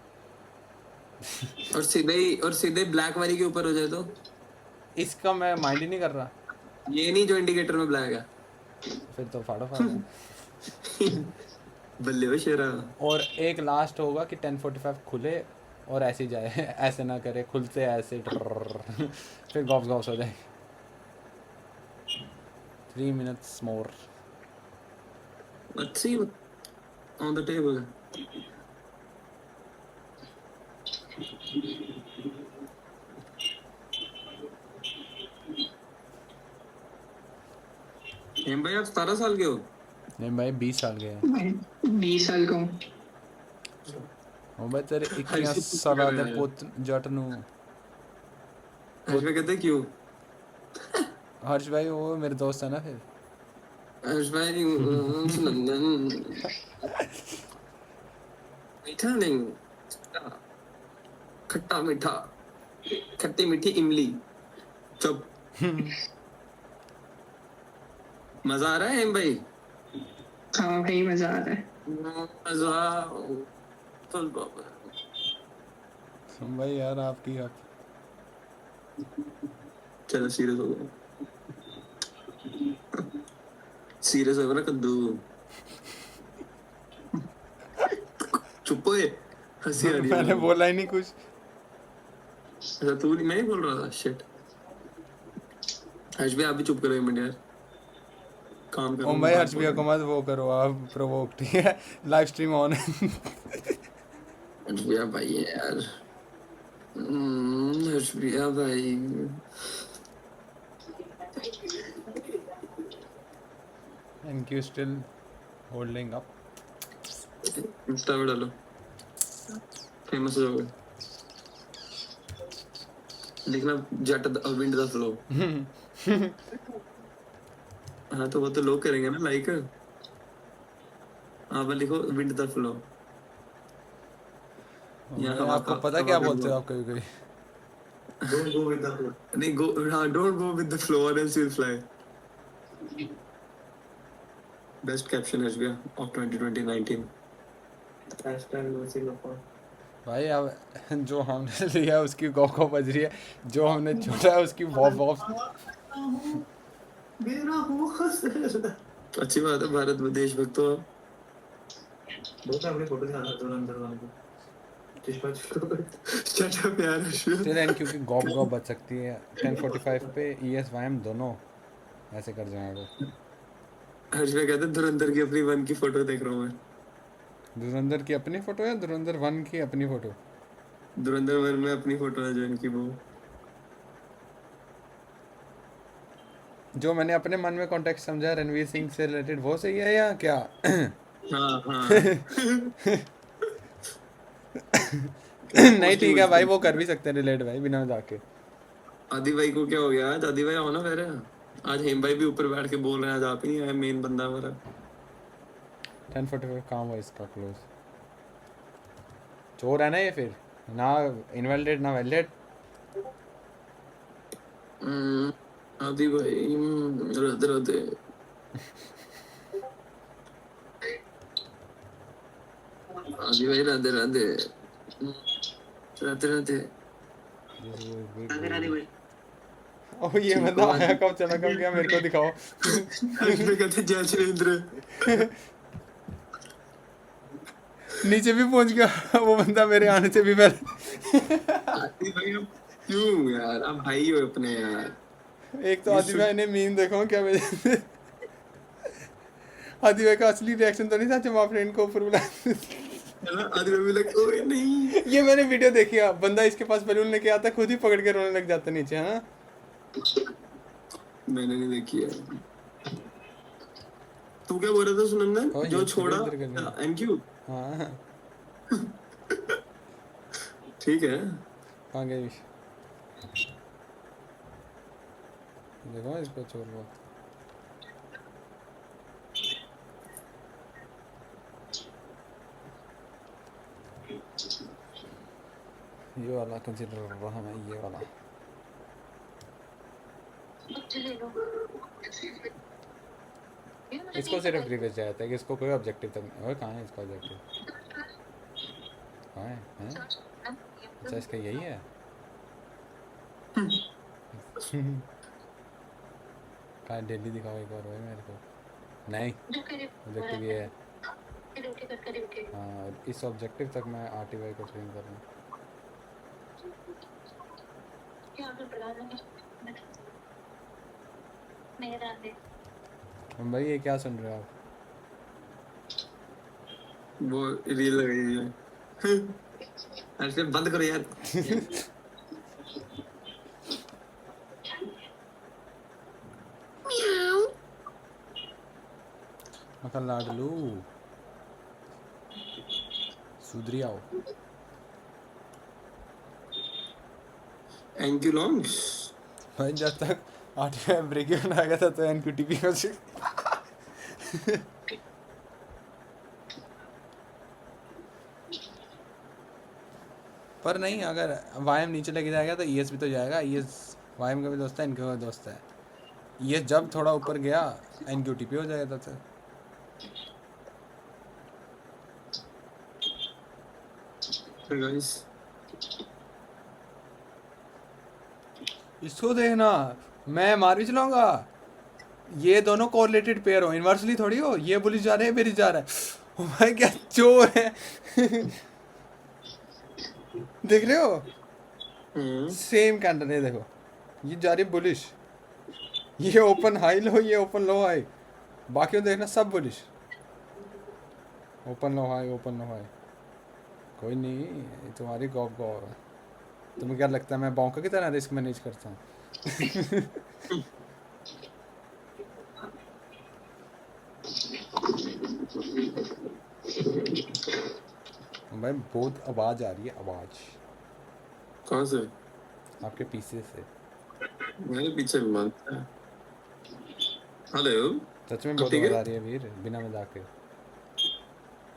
और सीधे ब्लैक वाली के ऊपर हो जाए तो
इसका मैं माइंड ही नहीं कर रहा.
ये नहीं जो इंडिकेटर में ब्लैक है.
फिर तो फाड़ो फाड़ो.
बल्ले हो शेरा.
और एक लास्ट होगा कि 10:45 खुले और ऐसे ही जाए. ऐसे ना करे, खुलते ऐसे फिर गॉप्स हो जाए. 3 minutes more.
Let's see on the table. हेम भाई आप 17 साल के हो.
नहीं भाई 20 साल के हैं.
मैं 20 साल का हूँ.
ओ भाई तेरे 21 साल दे पुत जट नु.
हर्ष भाई कहते क्यों.
हर्ष भाई वो मेरे दोस्त है ना. फिर
हर्ष भाई नंदन मीठा नहीं, खट्टा मीठा, खट्टी मीठी इमली. चुप. मजा आ रहा है हेम भाई.
हाँ भाई मजा आ रहा है.
मजा तो बाबा.
भाई यार आपकी
चलो सीरियस हो गया. सीरियस हो गया ना कद्दू. चुप हो. हंसी आ रही है.
मैंने बोला ही नहीं कुछ.
अच्छा तू नहीं, मैं ही बोल रहा था. शिट. हर्ष भाई आप भी चुप करो एक मिनट यार. काम करो.
ओ भाई हर्ष भैया को मत वो करो आप प्रोवोक, ठीक है. लाइव स्ट्रीम ऑन है.
हर्ष भैया भाई है यार. हर्ष भैया भाई.
Thank you still holding up.
Insta पे डालो. फेमस हो जाओगे. लिखना जट विंड द फ्लो. हाँ तो वो तो लोग करेंगे ना लाइक. हाँ बस लिखो विंड द फ्लो.
आपको पता क्या बोलते हो आप कभी कभी.
Don't go with the flow. नहीं go. हाँ don't go with the flow or else you'll fly. Best caption has been of 2019.
भाई अब जो हमने लिया उसकी गौ बज रही है, जो हमने छोड़ा है उसकी वॉफ.
अच्छी बात है. भारत में देशभक्त हो.
बहुत अपने फोटो दिखाना तो अंदर वाले को.
Shut up यार.
स्टिल एंड क्योंकि गॉप बच सकती है 10:45 पे. ES वाइम दोनों ऐसे कर जाएंगे.
हर्ष भाई कहते धुरंधर की अपनी 1 की फोटो देख रहा हूँ मैं.
धुरंधर की अपनी फोटो या धुरंधर 1 की अपनी फोटो.
धुरंधर 1 में अपनी फोटो है जो इनकी वो.
जो मैंने अपने मन में कॉन्टेक्स्ट समझा रणवीर सिंह से रिलेटेड वो सही है या क्या.
हाँ हाँ.
नहीं ठीक है भाई, वो कर भी सकते हैं रिलेट भाई बिना जाके.
आदि भाई को क्या हो गया आज. आदि भाई आओ ना फिर. आज हेम भाई भी ऊपर बैठ के बोल रहे हैं. आज आप ही नहीं आए. मेन बंदा हमारा
10:45 काम हुआ इसका क्लोज. चोर है ना ये. फिर ना इनवैलिडेट ना वैलिडेट.
आदि भाई राधे राधे. आदि भाई राधे राधे. राधे राधे.
भाई.
ओ ये बंदा आया कब चला कब गया मेरे को दिखाओ.
मैं कहते जय श्रीन्द्र.
नीचे भी पहुंच गया वो बंदा मेरे आने से भी पहले.
आदित्य भाई अब क्यों यार, अब भाई हो अपने यार।
एक तो
You
आदित्य भाई ने मीम देखो क्या भेजा। आदित्य भाई का असली रिएक्शन तो नहीं था जब आप फ्रेंड को ऊपर बुला।
है ना, आदित्य भाई लाइक ओए नहीं।
ये मैंने वीडियो देखी है, बंदा इसके पास बैलून लेके आता खुद ही पकड़ के रोने लग जाता नीचे, है ना।
मैंने नहीं देखी है। तू क्या बोल रहा था सुनंदन,
ओ,
जो
ये
छोड़ा
इधर करनी।
एनक्यू?
हाँ
ठीक है।
कहाँ गई? देखो इसको छोड़ लो। ये वाला कंसीडर कर रहा मैं, ये वाला। इसको सिर्फ रिवेज जाता है कि इसको कोई ऑब्जेक्टिव तक नहीं। ओए कहाँ है इसका ऑब्जेक्टिव? कहाँ है? हैं? अच्छा इसका यही है। कहाँ डेली दिखाओ एक बार, भाई मेरे को। नहीं ऑब्जेक्टिव ये है। हाँ और इस ऑब्जेक्टिव तक मैं आरटीवाई को ट्रेन कर रहा हूँ। भाई ये क्या सुन रहे हो आप?
वो रील लग रही है। ऐसे बंद करो यार।
मकर लाडलू सुधरी आओ।
NQ longs.
भाई जब तक आरटीवाई ब्रेक इवन आ गया था तो एनक्यूटीपी का पर नहीं, अगर वाईएम नीचे लेके जाएगा तो ईएस भी तो जाएगा। ईएस वाईएम का भी दोस्त है, इनका भी दोस्त है। ईएस जब थोड़ा ऊपर गया एनक्यूटीपी हो जाएगा तो।
गाइस
इसको देखना, मैं मार भी चलाऊंगा। ये दोनों कोरिलेटेड पेयर हो, इनवर्सली थोड़ी हो। ये बुलिश जा रहे हैं, बेरिश जा रहा है। ओ भाई क्या चोर है। देख रहे हो सेम कैंडल है, देखो ये जा रही है बुलिश, ये ओपन हाई लो, ये ओपन लो हाई। बाकी देखना सब बुलिश, ओपन लो हाई, ओपन लो हाई। कोई नहीं, ये तुम्हारी गॉप गॉप है। तुम्हें क्या लगता है मैं बॉन्का की तरह रिस्क मैनेज करता हूँ? भाई बहुत आवाज आ रही है, आवाज
कहाँ से?
आपके पीछे से।
मेरे पीछे भी मानता है। हेलो
सच में
अब
बहुत
ठीक
आवाज
है?
आ रही है वीर, बिना मजाक के।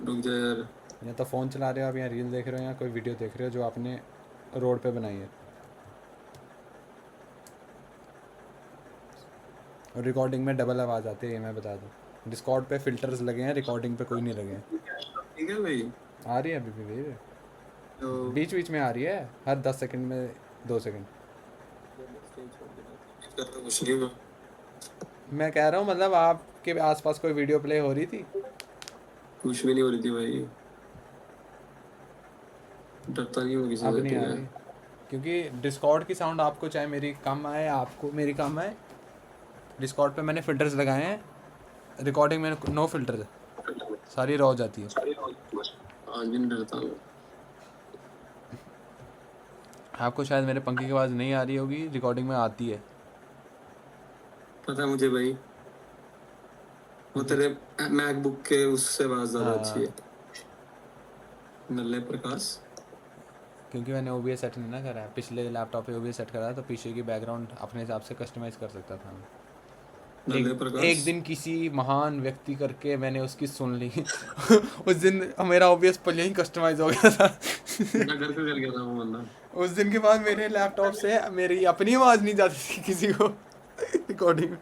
रुक जा यार।
या तो फ़ोन चला रहे हो आप, या रील देख रहे हो, या कोई वीडियो देख रहे हो जो आपने रोड पे बनाई है। और रिकॉर्डिंग में डबल आवाज़ आती है, ये मैं बता दूँ। डिस्कॉर्ड पे फिल्टर्स लगे हैं, रिकॉर्डिंग पे कोई नहीं लगे हैं।
ठीक है भाई।
आ रही है अभी भी वीर,
तो
बीच बीच में आ रही है, हर 10 सेकंड में 2 सेकंड।
कुछ नहीं हुआ।
मैं कह रहा हूँ मतलब आपके आसपास कोई वीडियो प्ले हो रही थी?
कुछ भी नहीं हो रही थी भाई। डरता नहीं हूँ किसी
अब
से,
नहीं
ठीक
आ
है?
रही, क्योंकि डिस्कॉर्ड की साउंड आपको चाहे मेरी कम आए, आपको मेरी कम आए, डिस्कॉर्ड पे मैंने फिल्टर्स लगाए हैं। रिकॉर्डिंग में नो फिल्टर, सारी रॉ जाती है।
आज भी नहीं डरता हूँ।
आपको शायद मेरे पंखे की आवाज़ नहीं आ रही होगी, रिकॉर्डिंग में आती है।
पता है मुझे भाई, वो तेरे मैकबुक के उससे आवाज ज्यादा
हाँ।
अच्छी है। नल्ले प्रकाश।
क्योंकि मैंने OBS सेट नहीं ना करा है, पिछले लैपटॉप पे OBS सेट करा था, तो पीछे की बैकग्राउंड अपने हिसाब से कस्टमाइज़ कर सकता था मैं।
नल्ले प्रकाश।
एक दिन किसी महान व्यक्ति करके मैंने उसकी सुन ली। उस दिन मेरा OBS पर यही कस्टमाइज हो गया था।
मैं घर पे कर गया था वो बंदा।
उस दिन के बाद मेरे लैपटॉप से मेरी अपनी आवाज़ नहीं जाती थी किसी को रिकॉर्डिंग में।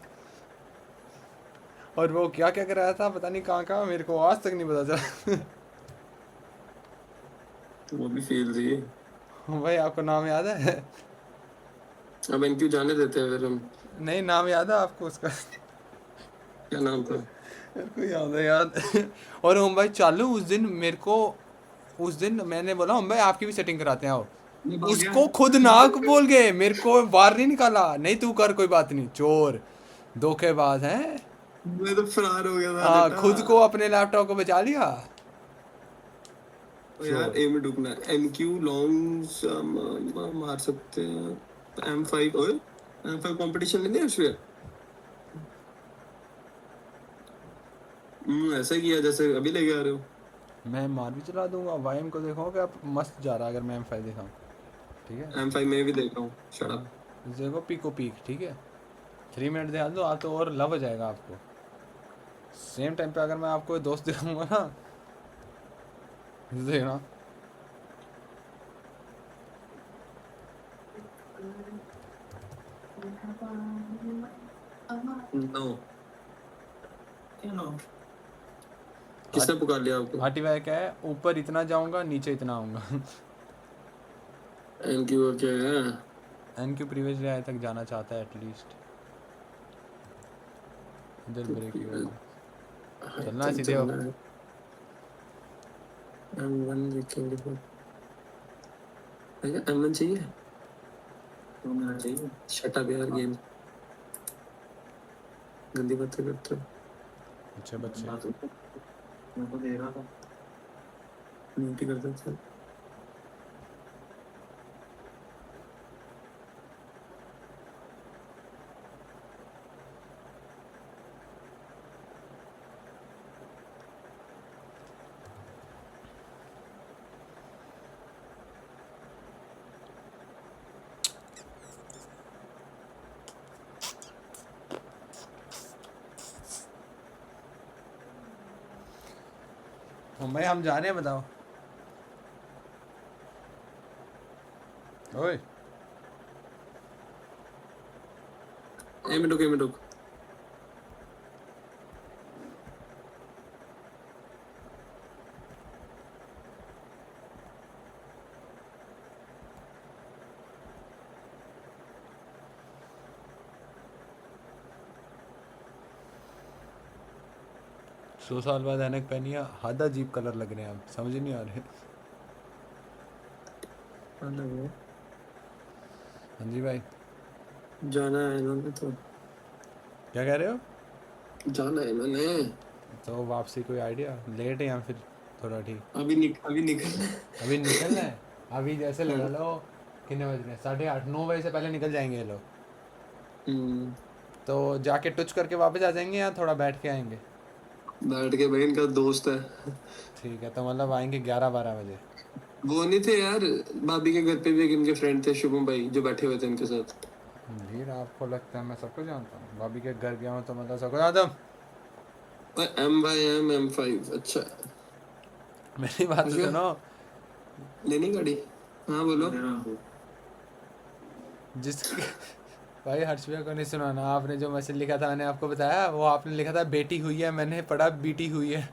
और वो क्या क्या कर रहा था पता नहीं कहाँ कहाँ, मेरे को आज तक नहीं पता चला।
तो वो भी फेल थी।
भाई आपको नाम याद है?
अब एनक्यू जाने देते हैं फिर हम।
नहीं, नाम याद है आपको उसका?
क्या नाम था?
मेरे को याद है याद। और ओम भाई चालू उस दिन मेरे को, उस दिन मैंने बोला ओम भाई आपकी भी सेटिंग कराते हैं आओ।
मैं भाग गया।
उसको खुद नाक बोल गए, मेरे को बाहर नहीं निकाला। नहीं तू कर, कोई बात नहीं, चोर धोखेबाज है।
मैं तो फरार हो गया था
हाँ,
बेटा।
खुद को अपने लैपटॉप को बचा लिया।
तो यार ए में डूबना है। MQ लॉन्ग मार सकते हैं। M5 ओए, M5 कंपटीशन लेने उसमें। ऐसा किया जैसे अभी लेके आ रहे हो।
मैं मार भी चला दूंगा। वाईम को देखो कि आप मस्त जा रहा है, अगर मैं M5 दिखाऊं। ठीक है,
M5 में भी देख रहा हूँ, शट अप।
देखो पीको पीक। ठीक है, 3 मिनट दिखा दो आप तो और लव हो जाएगा आपको। सेम टाइम पे अगर मैं आपको दोस्त दिखाऊंगा ना, देखना।
नो,
क्या नो?
किसने पुकार लिया आपको?
RTY क्या है, ऊपर इतना जाऊंगा नीचे इतना आऊंगा।
MQ का क्या है?
NQ प्रीवियसली आए तक जाना चाहता है एटलीस्ट। इधर ब्रेक ही होगा, चलना है सीधे हो।
M1 देखेंगे फिर। भैया M1 चाहिए?
तो मेरा चाहिए।
शट अप यार, गेम गंदी बातें करते हो।
अच्छे बच्चे।
बात होती है। मेरे को दे रहा था।
ड्यूटी करते थे।
भाई हम जा रहे हैं, बताओ। ओए
ए में रुक, ए में रुक।
सौ साल बाद ऐनक पहनी है, हद अजीब कलर लग रहे हैं, अब समझ ही नहीं आ रहे। हाँ जी भाई,
जाना है इन्होंने तो,
क्या कह रहे हो?
जाना है इन्होंने।
तो वापसी कोई आइडिया? लेट है या फिर थोड़ा ठीक?
अभी निकल।
अभी निकलना है। अभी जैसे लगा लो कितने बज रहे हैं, 8:30, 9 बजे से पहले निकल जाएंगे ये लोग। तो जाके टच करके वापस आ जाएंगे या थोड़ा बैठ के आएंगे?
बैठ के भाई, इनका दोस्त है।
ठीक है, तो मतलब आएंगे 11-12 बजे।
वो नहीं थे यार, भाभी के घर पे भी एक इनके फ्रेंड थे, शुभम भाई, जो बैठे हुए थे इनके साथ।
भीड़ आपको लगता है मैं सबको जानता हूँ? भाभी के घर गया हूँ तो मतलब सबको जानता हूँ।
MYM M5 अच्छा।
मेरी बात तो सुनो।
लेनी गाड़ी? हाँ बोलो।
दे रहा हूँ।
जिस भाई हर्ष भैया को नहीं सुनाना। आपने जो मैसेज लिखा था मैंने आपको बताया, वो आपने लिखा था बेटी हुई है, मैंने पढ़ा बीटी हुई है।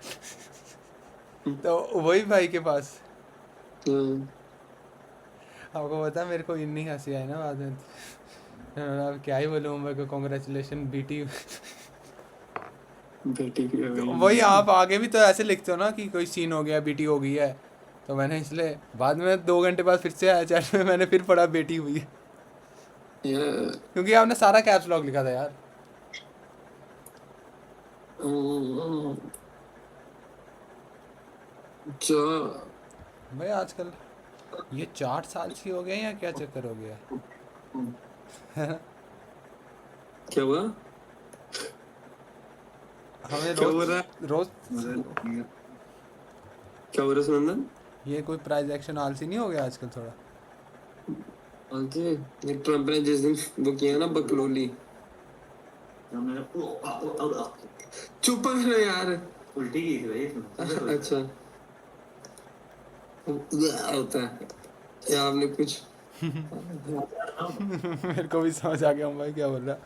तो वही भाई के पास। आपको पता मेरे को इतनी हंसी आई ना बाद में। अब क्या ही बोलूँ मैं को, कॉन्ग्रेचुलेशन बीटी।
बेटी भी है
तो
भाई।
वही आप आगे भी तो ऐसे लिखते हो ना कि कोई सीन हो गया, बीटी हो गई है। तो मैंने इसलिए बाद में 2 घंटे बाद फिर से आया चैट में, मैंने फिर पढ़ा बेटी हुई है।
यार
क्योंकि आपने सारा कैप्स लॉक लिखा था यार।
जो
भाई आजकल ये 4 साल से हो गए या क्या चक्कर हो गया?
क्या हुआ?
हमें
क्या हो रहा
रोज
क्या हो रहा है सुनंदन?
ये कोई प्राइज एक्शन आलसी नहीं हो गया आजकल थोड़ा?
आगे ये ट्रम्प ने जिस दिन वो किया ना बकलोली।
जब मैंने
चुप करो यार।
उल्टी की थी भाई इसमें।
अच्छा होता है या आपने कुछ
मेरे को भी समझ आ गया हूँ भाई क्या बोल रहा।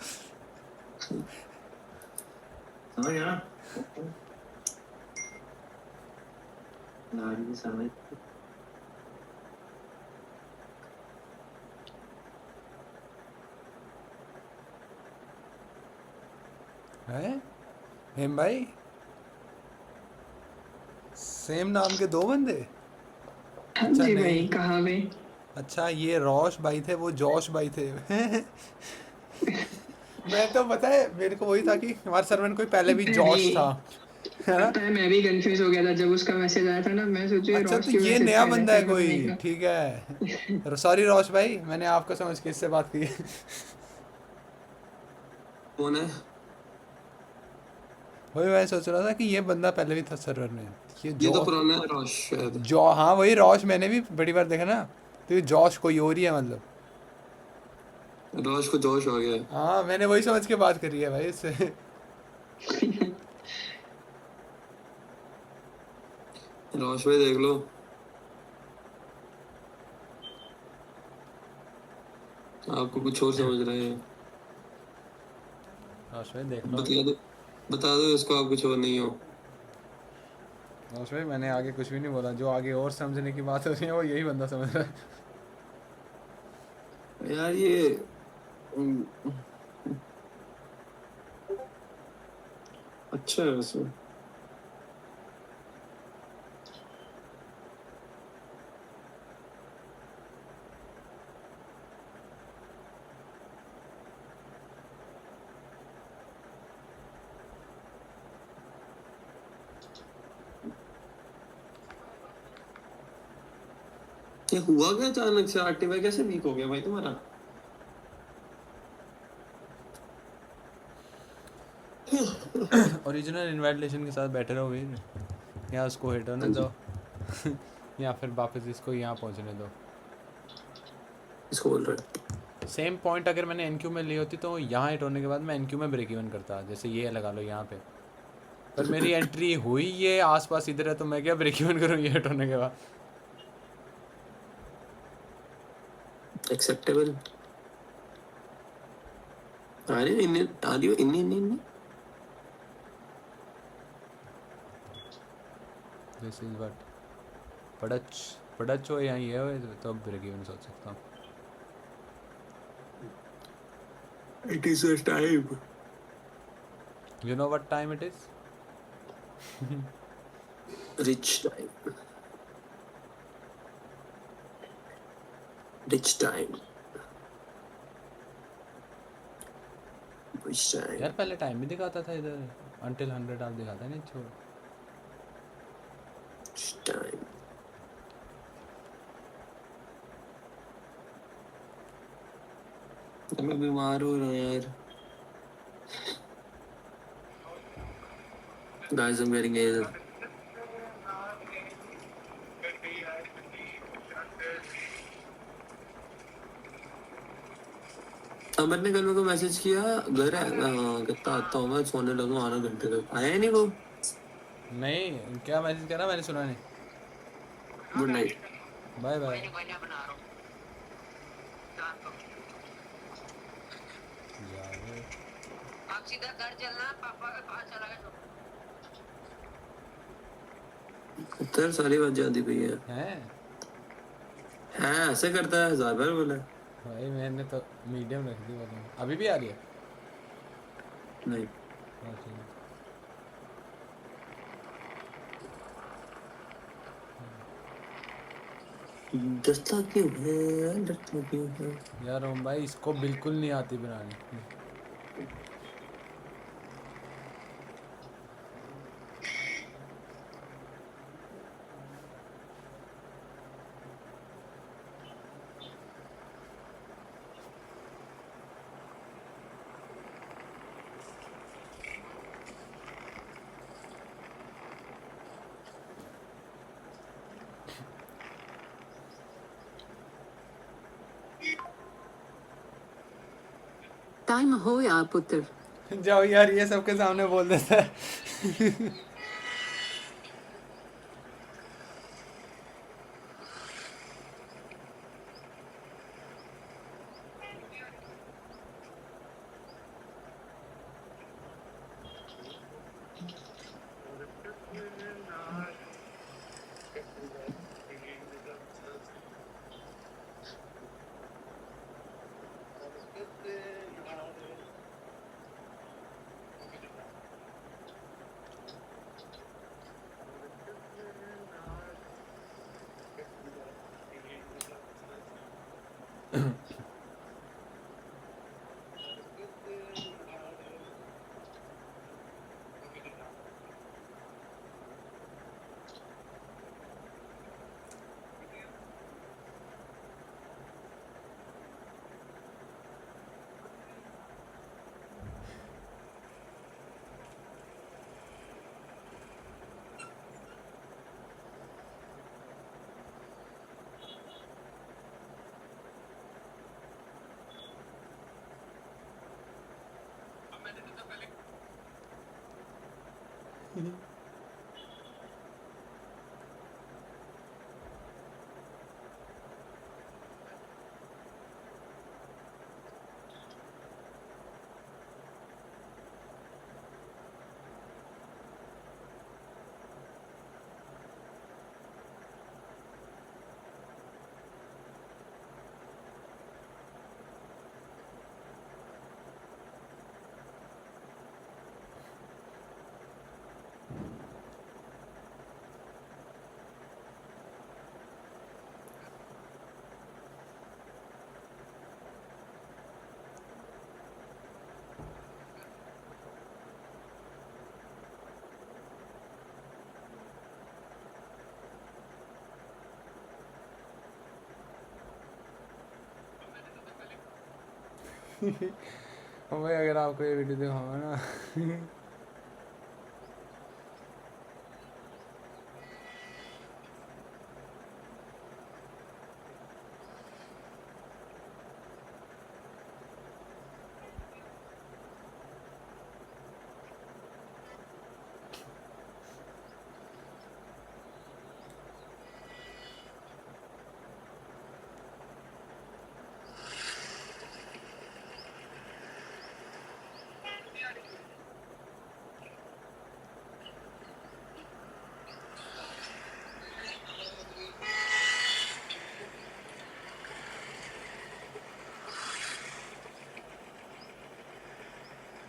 समझ गया ना? गाड़ी की समझ।
है हेम भाई, सेम नाम के 2 बंदे?
हाँ
अच्छा,
जी
नहीं।
भाई, कहाँ पे?
अच्छा ये रोश भाई थे, वो जोश भाई थे। मैं तो पता है मेरे को वही था कि हमारे सर्वर में कोई पहले भी जोश था,
नहीं,
है ना।
पता है मैं भी कंफ्यूज हो गया था जब उसका मैसेज आया था ना, मैं सोचू ये
अच्छा
रोश
तो
क्यों
ये
मैसेज
नया
कर रहा है,
बंदा है
फिर मैंने
कोई,
देखा।
ठीक है। सॉरी रोश भाई, मैंने आपको समझ के इससे बात की।
कौन है?
वही मैं सोच रहा था कि ये बंदा पहले भी था सर्वर में, ये
ये
जो
तो पुराना है रोश शायद।
जो हाँ वही रोश, मैंने भी बड़ी बार देखा ना। तो ये जोश कोई और ही है मतलब।
रोश को जोश हो गया।
हाँ मैंने वही समझ के बात करी है भाई इससे।
रोश भाई देख लो, आपको कुछ और समझ रहे हैं।
रोश भाई देख लो।
बता दो इसको आप कुछ और नहीं हो।
रोश भाई मैंने आगे कुछ भी नहीं बोला, जो आगे और समझने की बात हो रही है वो यही बंदा समझ रहा है।
यार ये अच्छा है वैसे। ये हुआ क्या अचानक से? एक्टिवा कैसे वीक हो गया भाई तुम्हारा?
ओरिजिनल इन्वाइटेशन के साथ बैठे रहो वीर, या उसको हिट होने
हाँ जी,
दो। या फिर वापस इसको यहाँ पहुँचने दो।
इसको बोल रहे
सेम पॉइंट अगर मैंने एनक्यू में ली होती तो यहाँ हिट होने के बाद मैं एनक्यू में ब्रेक इवन करता, जैसे ये लगा लो यहाँ पे। पर मेरी एंट्री हुई ये आसपास इधर है, तो मैं क्या ब्रेक इवन करूँ ये हिट होने के बाद।
एक्सेप्टेबल। आ रही हो इन्हें, आ रही हो इन्हें इन्हें इन्हें।
दिस इज व्हाट पड़च पड़च हो यहाँ ये हो तो ब्रेक इवन सोच सकता हूँ।
It is a time.
You know what time it is.
Rich time. Rich time. Rich time.
यार पहले टाइम भी दिखाता था इधर, अंटिल 100 आप दिखाता नहीं छोड़।
Rich time. मैं बीमार हो रहा हूँ यार। Guys, I'm getting ill. अमर ने कल मेरे को मैसेज किया, घर है? हाँ, कहता आता हूँ मैं, सोने लगूँ, आना घंटे तक। आया ही नहीं वो।
नहीं क्या मैसेज करा मैंने सुना नहीं।
Good night.
Bye bye.
आप सीधा घर चलना, पापा का पास चला गया तो।
इधर सारी बात जाती पई है।
हैं
हाँ ऐसे करता है, 1000 बार बोला।
भाई मैंने तो मीडियम रख दी वॉल्यूम, अभी भी आ रही है।
नहीं,
हाँ, ठीक है।
डरता क्यों है, डरता क्यों है?
यार ओम भाई इसको बिल्कुल नहीं आती बनानी।
टाइम हो यार पुत्र।
जाओ यार ये सबके सामने बोल देता है। भाई अगर आपको ये वीडियो दिखाऊंगा ना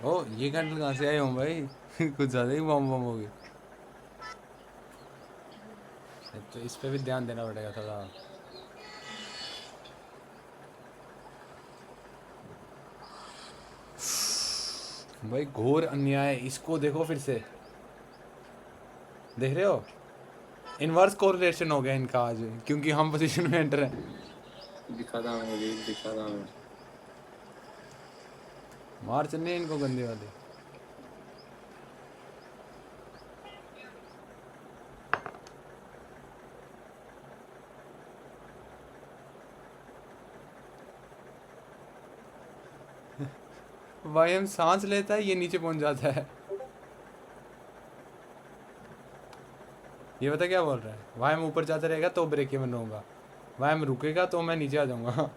ओ ये कैंडल कहाँ से आए हूँ भाई कुछ ज़्यादा ही बम बम हो गई। तो इस पे भी ध्यान देना पड़ेगा थोड़ा। भाई घोर अन्याय, इसको देखो फिर से, देख रहे हो इनवर्स कोरिलेशन हो गया इनका आज, क्योंकि हम पोजीशन में एंटर हैं।
दिखाता हूँ रील दिखाता हूँ।
मार चलने इनको गंदे वाले। भाई हम सांस लेता है ये नीचे पहुंच जाता है। ये बता क्या बोल रहा है, भाई हम ऊपर जाता रहेगा तो ब्रेक इवन होगा, भाई हम रुकेगा तो मैं नीचे आ जाऊंगा।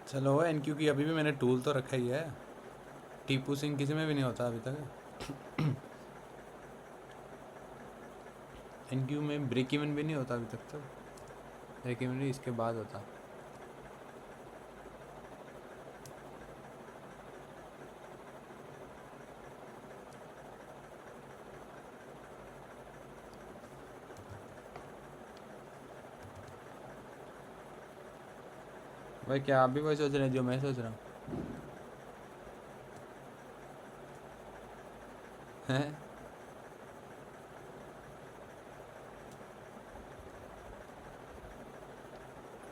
चलो एनक्यू की अभी भी मैंने टूल तो रखा ही है। टीपू सिंह किसी में भी नहीं होता अभी तक। एनक्यू में ब्रेक इवन भी नहीं होता अभी तक, तो ब्रेक इवन भी इसके बाद होता। भाई क्या आप भी वही सोच रहे हैं जो मैं सोच रहा हूँ? हैं?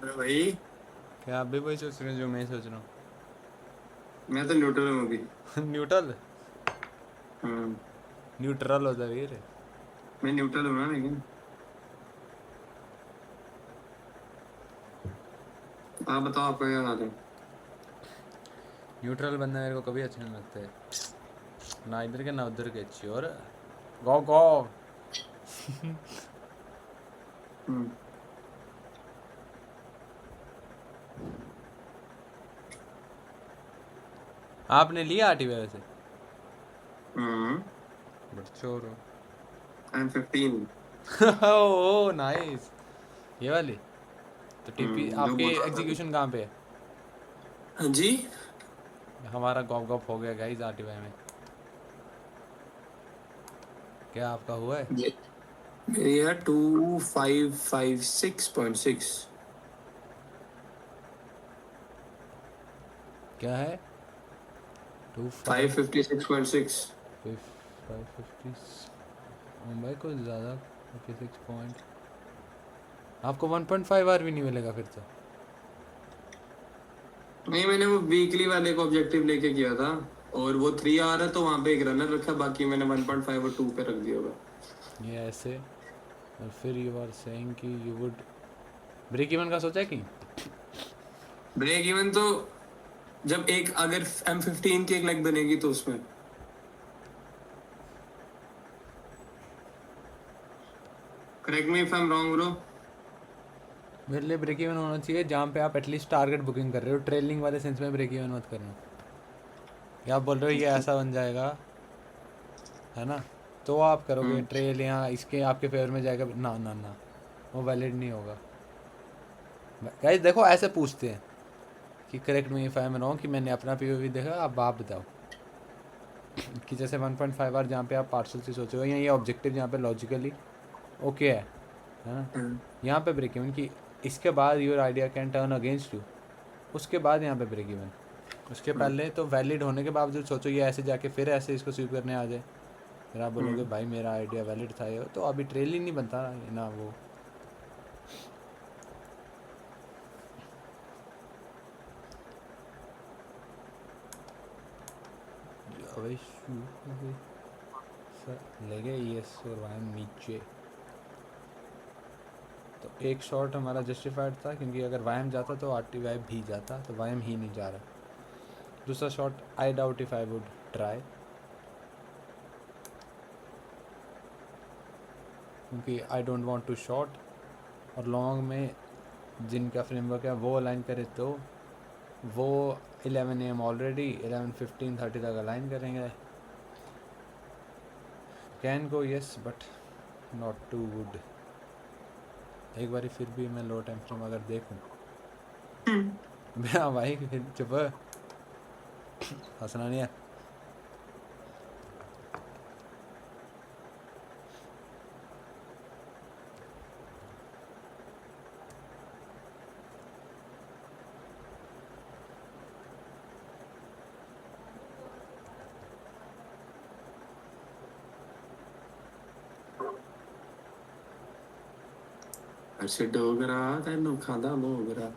अरे भाई
क्या आप भी वही सोच रहे हैं जो मैं सोच रहा हूँ?
मैं तो न्यूट्रल हूँ अभी।
न्यूट्रल?
हम्म,
न्यूट्रल होता है वीर।
मैं न्यूट्रल हूँ ना, लेकिन आप बताओ आपका क्या हाल है।
न्यूट्रल बंदा मेरे को कभी अच्छे नहीं लगते, ना इधर के ना उधर के। श्योर गो गो।
हम्म,
आपने लिया आरटी वैसे?
हम्म,
बच्चोर हो।
I am 15।
ओह नाइस, ये वाली। तो टीपी
जो
आपके
बोल रहा था अभी।
एग्जीक्यूशन कहाँ पे है?
हाँ जी,
हमारा गॉप गॉप हो गया गाइस आरटीवाई में। क्या आपका हुआ है?
मेरी है 2556.6।
क्या है?
556.6।
550 मुंबई को ज़्यादा 56 पॉइंट। आपको 1.5 आवर भी नहीं मिलेगा फिर तो।
नहीं, मैंने वो वीकली वाले को ऑब्जेक्टिव लेके किया था, और वो 3 आ रहा है तो वहां पे एक रनर रखा, बाकी मैंने 1.5 और 2 पे रख दिया होगा।
ये ऐसे, और फिर यू आर सेइंग कि यू वुड ब्रेक इवन का सोचा है कि
ब्रेक इवन तो जब एक अगर M15 की एक लेग बनेगी तो उसमें correct me if I am wrong bro.
मेरे लिए ब्रेक इवन होना चाहिए जहाँ पे आप एटलीस्ट टारगेट बुकिंग कर रहे हो, ट्रेलिंग वाले सेंस में ब्रेक इवन मत करना। या आप बोल रहे हो ये ऐसा बन जाएगा, है ना, तो आप करोगे ट्रेल यहाँ इसके आपके फेवर में जाएगा, ना ना ना, वो वैलिड नहीं होगा। गाइस देखो ऐसे पूछते हैं कि correct me if I am wrong, कि मैंने अपना पीओवी देखा, अब आप बताओ कि जैसे 1.5 आवर जहाँ पे आप पार्सल से सोचे हो, या ये ऑब्जेक्टिव जहाँ पे लॉजिकली ओके है ना, यहाँ पे ब्रेक इवन की इसके बाद your idea can turn against you, उसके बाद यहाँ पे ब्रेक इवन। उसके पहले तो वैलिड होने के बावजूद सोचो ये ऐसे जाके फिर ऐसे इसको स्वीप करने आ जाए, फिर आप बोलोगे भाई मेरा आइडिया वैलिड था ये, तो अभी ट्रेल ही नहीं बनता ना वो। ले गए यस और वाइम नीचे, तो एक शॉट हमारा जस्टिफाइड था क्योंकि अगर वाइम जाता तो आरटी वाइम भी जाता, तो वाइम ही नहीं जा रहा। दूसरा shot I doubt if I would try, क्योंकि I don't want to shot, और लॉन्ग में जिनका फ्रेमवर्क है वो अलाइन करे तो वो 11 AM ऑलरेडी 11:15 30 तक अलाइन करेंगे। Can go yes but not too good. एक बारी फिर भी मैं लो टाइम फ्रेम अगर देखूं हाँ भाई फिर चुप, हंसना नहीं है।
ऐसे डोगरा तेनू खादा मोगरा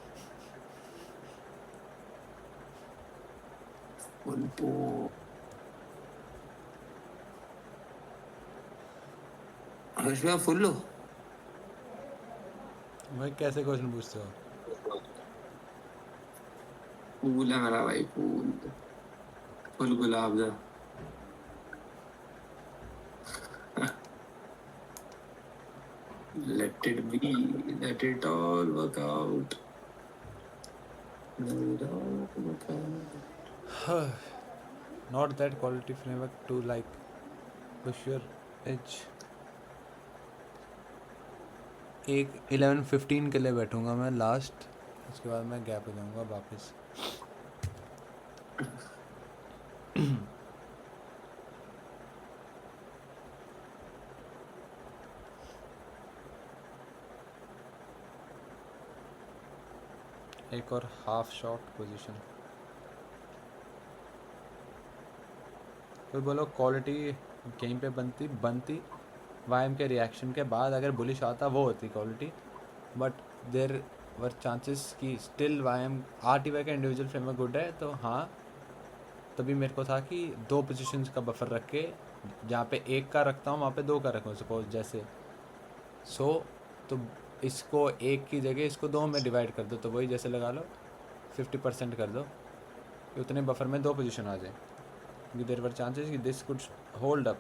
उनको हर्ष भैया फुल लो।
भाई कैसे क्वेश्चन पूछते हो?
फूल है मेरा भाई, फूल फुल गुलाब जा। Let it be, let it all work out. Let it all work out.
Not that quality framework to like push your edge। एक 11:15 के लिए बैठूंगा मैं लास्ट, उसके बाद मैं गैप हो जाऊंगा वापस। एक और हाफ शॉट पोजीशन। कोई बोलो क्वालिटी गेम पे बनती वाइम के रिएक्शन के बाद, अगर बुलिश आता वो होती quality, but there were chances कि स्टिल वाइम आरटीवाई का इंडिविजुअल फ्रेमवर्क गुड है, तो हाँ तभी मेरे को था कि 2 पोजीशंस का बफर रख के, जहाँ पे 1 का रखता हूँ वहाँ पे 2 का रखूँ सपोज जैसे, तो इसको 1 की जगह इसको 2 में डिवाइड कर दो, तो वही जैसे लगा लो 50% कर दो कि उतने बफर में 2 पोजीशन आ जाए, क्योंकि देयर वर चांसेस कि दिस कुड होल्ड अप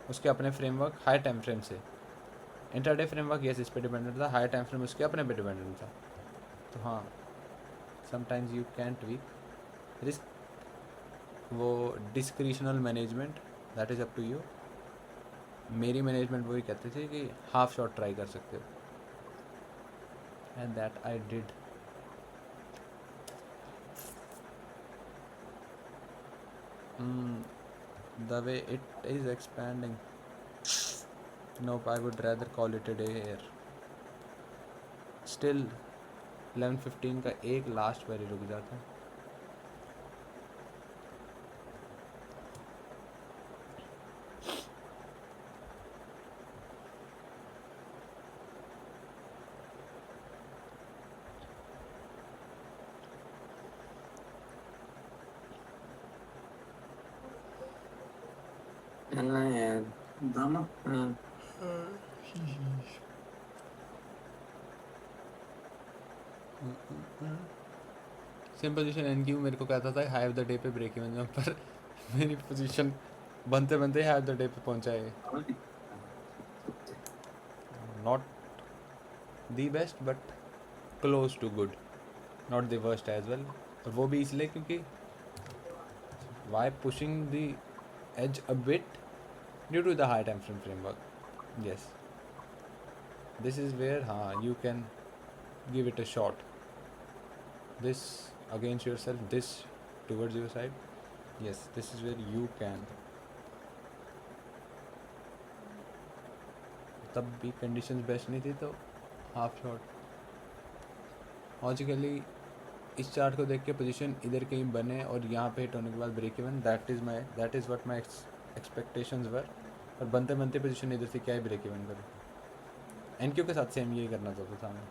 उसके अपने फ्रेमवर्क हाई टाइम फ्रेम से। इंटरडे फ्रेमवर्क यस इस पे डिपेंडेंट था, हाई टाइम फ्रेम उसके अपने पे डिपेंडेंट था। तो हाँ sometimes you can tweak risk, वो discretional management that is up to you. मेरी मैनेजमेंट वही कहते थे कि हाफ शॉट ट्राई कर सकते हो, and that I did. The way it is expanding, nope, I would rather call it a day here. Still 11:15 का एक लास्ट बारी रुक जाता।
ड्रामा
हाँ
सेम पोजीशन एनक्यू मेरे को कहता था हाई ऑफ द डे पे ब्रेक इवन जंप पर मेरी पोजीशन बनते बनते हाई ऑफ द डे पे पहुंचा है. Not the best but close to good, not the worst as well. और वो भी इसलिए क्योंकि why pushing the edge a bit due to the high time frame framework. Yes, this is where हाँ you can give it a shot. This against yourself, this towards your side. Yes, this is where you can. तब भी conditions best नहीं थी तो half shot. Logically इस chart को देख के पोजीशन इधर कहीं बने और यहाँ पे हिट होने के बाद break even, that is what my expectations were. और बनते बनते पोजीशन इधर से क्या ही ब्रेक इवन करूँ. एनक्यू के साथ सेम यही करना चाहता था मैं.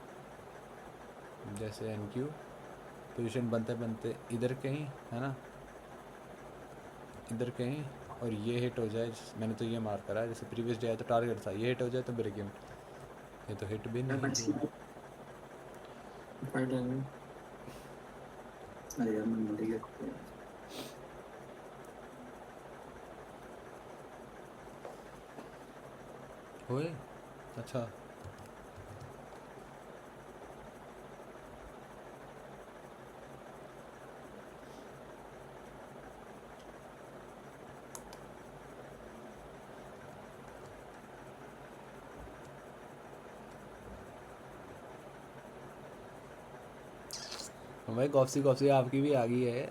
जैसे एनक्यू पोजीशन बनते बनते इधर कहीं है ना, इधर कहीं और ये हिट हो जाए. मैंने तो ये मार करा है जैसे प्रीवियस डे आया तो टारगेट था, ये हिट हो जाए तो ब्रेक इवन. ये तो हिट भी नहीं हुआ.
अरे यार मैं मर गया.
होए अच्छा. भाई कॉफी आपकी भी आ गई है.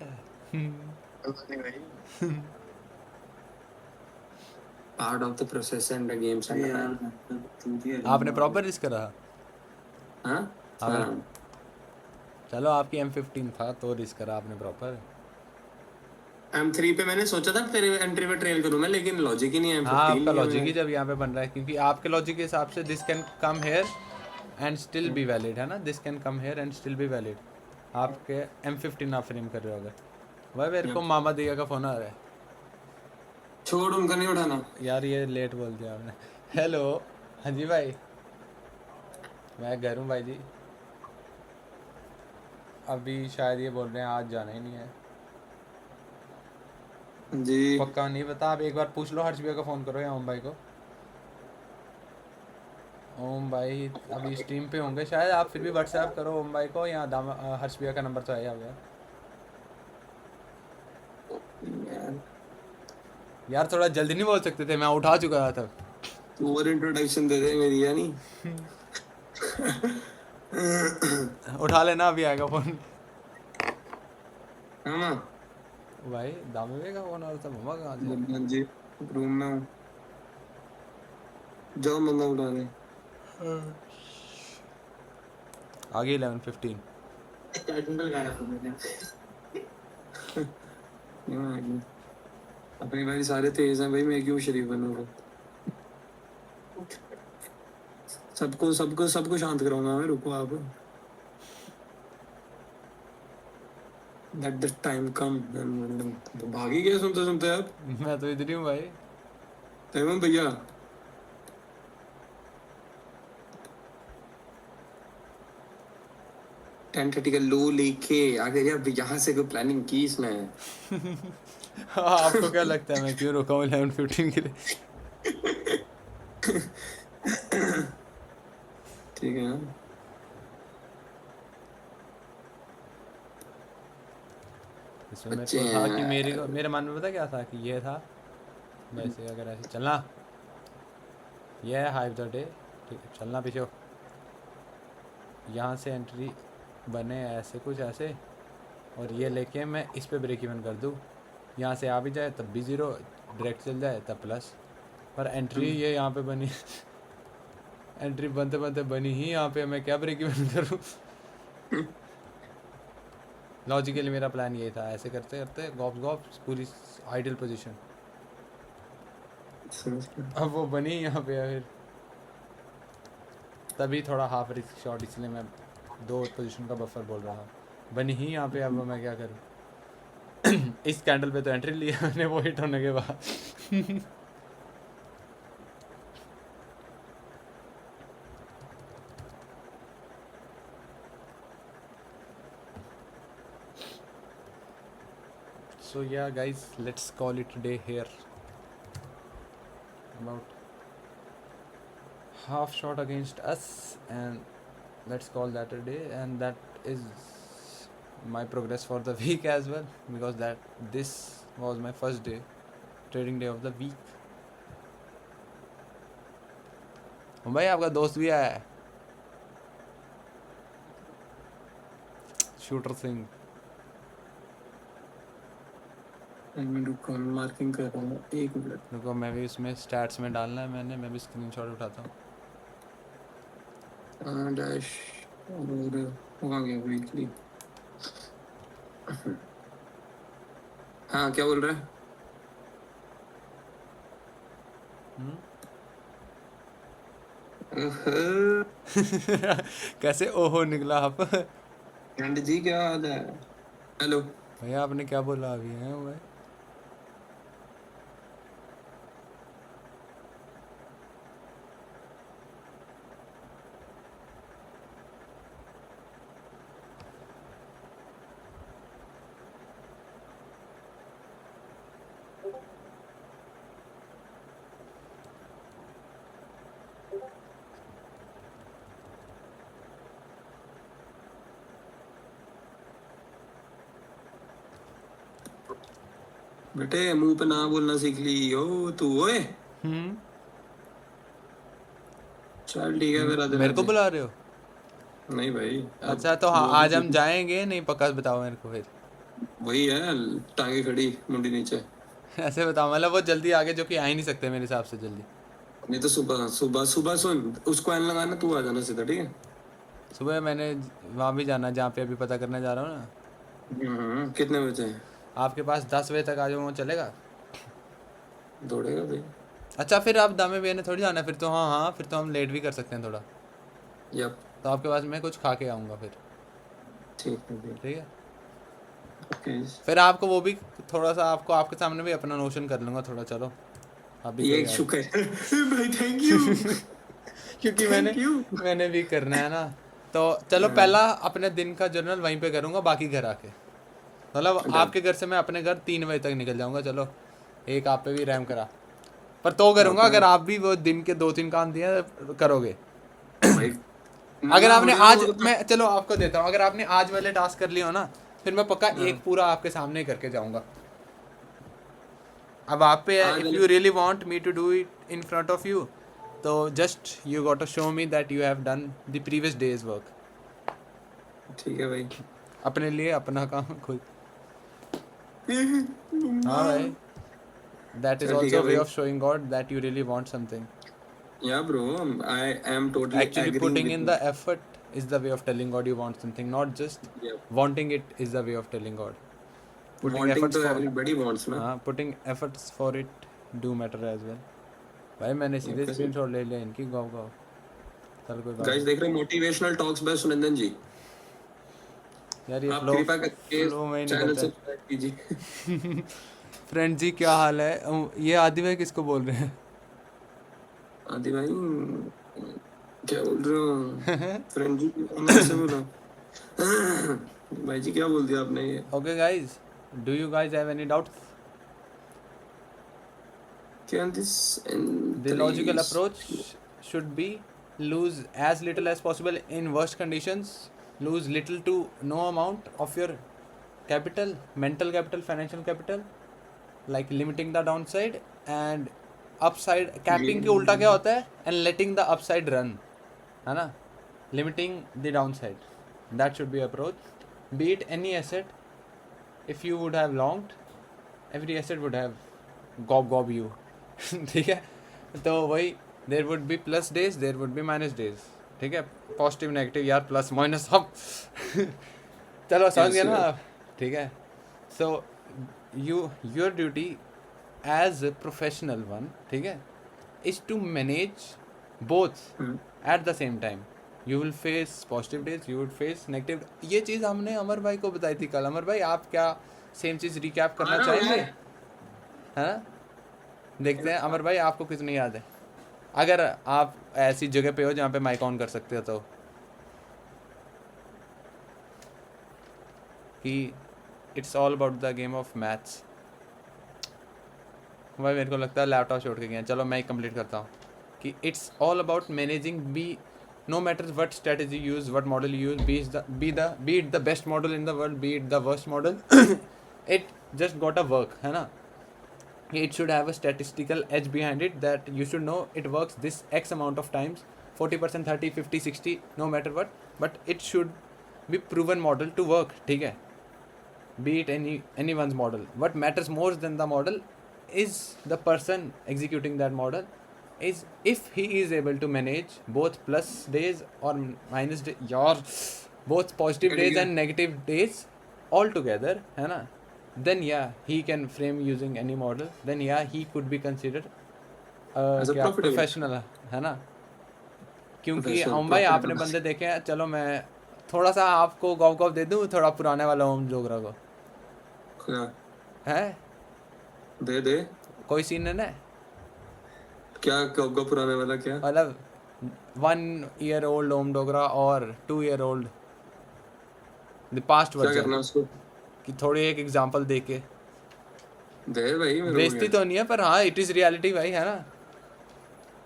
Part of the process and the games
अरे
एंड
यार चूतिया.
आपने प्रॉपर रिस्क करा.
हाँ
हाँ.
हाँ
चलो आपकी M15 था तो रिस्क करा आपने प्रॉपर.
M3 पे मैंने सोचा था तेरे एंट्री पे ट्रेल करूँ मैं, लेकिन लॉजिक ही नहीं है.
हाँ
M15
आपका
नहीं है.
लॉजिक ही जब यहाँ पे बन रहा है क्योंकि आपके लॉजिक के हिसाब से this can come here and still be valid है ना. This can come here and still be valid. आपके M15 आप फ्रेम कर रहे हो अगर. भाई मेरे को मामा दिया का फोन आ रहा है
छोड़, उनका नहीं उठाना.
यार. ये लेट बोल दिया आपने. हेलो हाँ जी भाई, मैं घर हूँ भाई जी. अभी शायद ये बोल रहे हैं आज जाना ही नहीं है.
जी
पक्का नहीं पता. आप एक बार पूछ लो हर्ष भैया को फ़ोन करो या ओम भाई को. ओम भाई अभी स्ट्रीम पे होंगे शायद. आप फिर भी व्हाट्सएप करो ओम भाई को या हर्ष भैया का नंबर तो है आप यार. थोड़ा जल्दी नहीं बोल सकते थे, मैं उठा चुका था तब.
तू और इंट्रोडक्शन दे दे मेरी या नहीं.
उठा लेना अभी आएगा फ़ोन.
हाँ माँ
भाई दामे भैया का फ़ोन आ रहा था. मम्मा कहाँ से?
जी रूम में हूँ. जाओ बंदा उठा ले.
आगे 11:15.
टेक्निकल गाया था मैंने.
क्यों आगे? अपनी भाई सारे तेज हैं भाई, मैं क्यों शरीफ बनूंगा. सबको सबको सबको शांत कराऊंगा मैं. रुको आप. Let the time come. भागी गया सुनते सुनते आप.
मैं तो इधर ही हूँ भाई.
तैमूर भैया $10:30 का लो लेके अगर यार यहाँ से कोई प्लानिंग की इसमें.
आपको क्या लगता है मैं क्यों रुका हूँ 11:15 के लिए?
ठीक है.
इसमें मेरे को था कि मेरे मन में पता क्या था कि ये था वैसे अगर ऐसे चलना, ये है हाइव द डे. ठीक है चलना पीछे हो. यहाँ से एंट्री बने ऐसे कुछ ऐसे और ये लेके मैं इस पे ब्रेक इवन कर दूँ. यहाँ से आ भी जाए तब भी ज़ीरो, डायरेक्ट चल जाए तब प्लस. पर एंट्री ये यहाँ पे बनी एंट्री बनते बनते बनी ही यहाँ पे. मैं क्या ब्रेक इवन करूँ? लॉजिकली मेरा प्लान ये था. ऐसे करते करते गॉप गॉप पूरी आइडल पोजीशन. अब वो बनी यहाँ पे फिर तभी थोड़ा हाफ रिस्क शॉट, इसलिए मैं 2 पोजीशन का बफर बोल रहा हूँ. बनी ही यहाँ पे. अब मैं क्या करूँ? इस कैंडल पे तो एंट्री लिया मैंने वो हिट होने के बाद. So yeah, guys, let's call it a day here. About half shot against us, and let's call that a day. And that is my progress for the week as well, because that this was my first day, trading day of the week. ओ भाई आपका दोस्त भी आया है, shooter Singh.
रुको marking कर रहा हूँ, 1 मिनट।
रुको मैं भी उसमें स्टैट्स में डालना है, मैं भी स्क्रीनशॉट उठाता हूँ।
डैश और हो गया वीकली। हाँ क्या बोल रहा है?
कैसे ओहो निकला आप?
आंटी जी क्या हाल है? हेलो।
भैया आपने क्या बोला अभी है भाई?
बेटे मुंह पे ना बोलना सीख ली हो तू। ओए चल ठीक है, फिर आते
मेरे को
रहते।
बुला रहे हो?
नहीं भाई अब
अच्छा तो हाँ,
बोल
आज
तो
हम जाएंगे नहीं? पक्का बताओ मेरे को फिर।
वही है, टांगे खड़ी मुंडी नीचे।
ऐसे बताओ, मतलब वो जल्दी आगे जो कि आ ही नहीं सकते मेरे हिसाब से जल्दी।
नहीं तो सुबह सुबह सुबह सुन, उसको एन लगाना, तू आ जाना सीधा, ठीक है?
सुबह मैंने वहाँ भी जाना है जहाँ पे अभी पता करने जा रहा हूँ ना।
कितने बजे?
आपके पास 10 बजे तक आ जाऊँ, चलेगा?
दौड़ेगा भाई।
अच्छा फिर आप दामे भैया ने थोड़ी जाना है फिर तो। हाँ हाँ, फिर तो हम लेट भी कर सकते हैं थोड़ा।
यप
तो आपके पास मैं कुछ खा के आऊँगा फिर।
ठीक है भाई।
ठीक है,
ओके
फिर आपको वो भी थोड़ा सा, आपको आपके सामने भी अपना नोशन कर लूँगा थोड़ा। चलो अभी
ये
कोई
शुक्र है भाई, थैंक यू।
क्योंकि
Thank you.
मैंने भी करना है ना। तो चलो पहला अपने दिन का जर्नल वहीं पे करूँगा, बाकी घर आके। मतलब
Done.
आपके घर से मैं अपने घर 3 बजे तक निकल जाऊँगा। चलो एक आप पे भी रहम करा, पर तो करूँगा अगर आप भी वो दिन के 2-3 काम दिए करोगे।
भाई
अगर आपने
मुझे
आज,
वो-
मैं चलो आपको देता हूँ, अगर आपने आज वाले टास्क कर लिए हो ना, फिर मैं पक्का एक पूरा आपके सामने ही करके जाऊँगा। अब आप पे है,
आज
इफ़
वाले-
you really want me to do it in front of you, तो just you got to show me that you have done the previous days work.
ठीक है भाई।
अपने लिए अपना काम खुद। हाँ भाई, that is
चल ठीक
also
है
a way
भाई।
of showing God that you really want something.
Yeah bro, I am totally
Actually
agreeing
putting
with
in
you.
the effort is the way of telling God you want something, not just
Yep.
wanting it is the way of telling God. Putting
Wanting
efforts
तो
for,
everybody wants ना।
हाँ, putting efforts for it do matter as well. भाई मैंने सीधे
Okay.
Screenshot ले लिया इनकी, गाँव गाँव। चल कोई बात
गाइस
नहीं।
देख रहे मोटिवेशनल टॉक्स बाय सुनंदन जी।
यार ये
आप
फ्लो
कृपा करके
फ्लो में ही
चैनल
निकलता है।
सब्सक्राइब कीजिए।
फ्रेंड जी क्या हाल है? ये आदि भाई किसको बोल रहे हैं?
आदि भाई क्या बोल रहे हो? फ्रेंड जी अंदर से बोलो। भाई जी क्या बोल दिया आपने ये?
Okay guys, do you guys have any doubts?
Can this
The logical approach should be lose as little as possible in worst conditions, lose little to no amount of your capital, mental capital, financial capital, like limiting the downside and upside. Capping के उल्टा क्या होता है? And letting the upside run, है ना? Limiting the downside. That should be approach. Be it any asset, if you would have longed, every asset would have gob you. ठीक है, तो वही there would be plus days, there would be minus days. ठीक है, positive negative यार, plus minus सब। चलो समझ गया ना आप? ठीक है, so your duty as a professional one, ठीक है, is to manage both at the same time. You will face positive days, you will face negative. ये चीज़ हमने अमर भाई को बताई थी कल। अमर भाई आप क्या सेम चीज़ रिकैप करना चाहेंगे? है ना, देखते हैं अमर भाई आपको कितनी याद है। अगर आप ऐसी जगह पे हो जहाँ पे माइक ऑन कर सकते हो तो, कि it's all about the game of maths. भाई मेरे को लगता है लैपटॉप छोड़ के गया, चलो मैं ही कंप्लीट करता हूँ कि it's all about managing be no matter what strategy you use, what model you use, be it the best model in the world, be it the worst model, it just got a work, है ना. It should have a statistical edge behind it that you should know it works this X amount of times, 40%, 30, 50, 60, no matter what, but it should be proven model to work, ठीक है. Be it anyone's model. What matters more than the model is the person executing that model, is if he is able to manage both plus days or minus days, both positive days and negative days all together, है ना, then yeah, he can frame using any model, then yeah, he could be considered
As a
क्या
profitable.
professional, है ना. क्योंकि
Professional,
हम भाई आपने
profitable.
बंदे देखे हैं. चलो मैं थोड़ा सा आपको गौ दे दूँ, थोड़ा पुराने वाला ओम जोगरा को
क्या
है,
दे
कोई सीन है ना,
क्या कब पुराने वाला क्या
मतलब 1 year old ओम डोगरा और 2 year old द पास्ट
क्या करना
वर्जन,
उसको
कि थोड़ी एक एग्जांपल दे के.
दे भाई मेरे
बेइज्जती तो नहीं है पर हाँ इट इज रियलिटी भाई, है ना.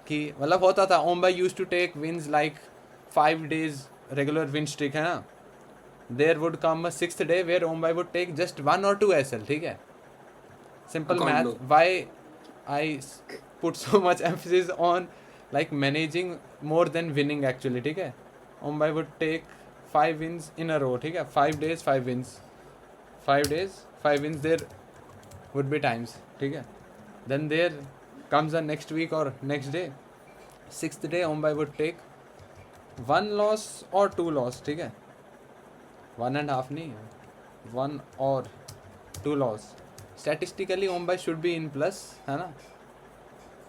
कि मतलब होता था ओम भाई used to take wins like 5 days regular win streak, है ना. There would come a 6th day where Om भाई would take just 1 or 2 SL, ठीक है. Simple
Account
math.
लो.
Why I put so much emphasis on like managing more than winning actually, ठीक है. Mumbai would take 5 wins in a row, ठीक है. 5 days 5 wins, 5 days 5 wins there would be times, ठीक है. Then there comes the next week or next day, 6th day Mumbai would take 1 loss or 2 loss, ठीक है. 1.5 नहीं, 1 or 2 loss. Statistically Mumbai should be in plus, है ना.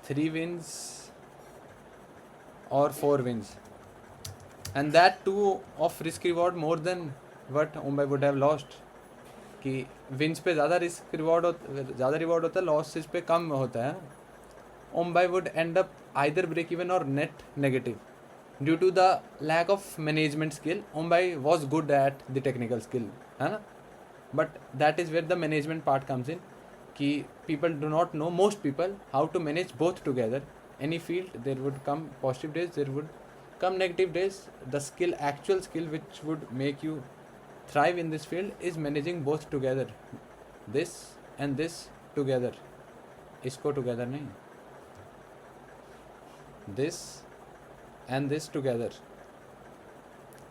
3 wins or 4 wins, and that too of risk reward more than what Mumbai would have lost. कि wins पे ज़्यादा risk reward ज़्यादा reward होता है, लॉसेस पे कम होता है. Mumbai would end up either break even or net negative due to the lack of management skill. Mumbai was good at the technical skill, है ना, but that is where the management part comes in. कि people do not know, most people, how to manage both together. Any field there would come positive days, there would come negative days. The skill, actual skill which would make you thrive in this field is managing both together, this and this together. इसको together नहीं, this and this together.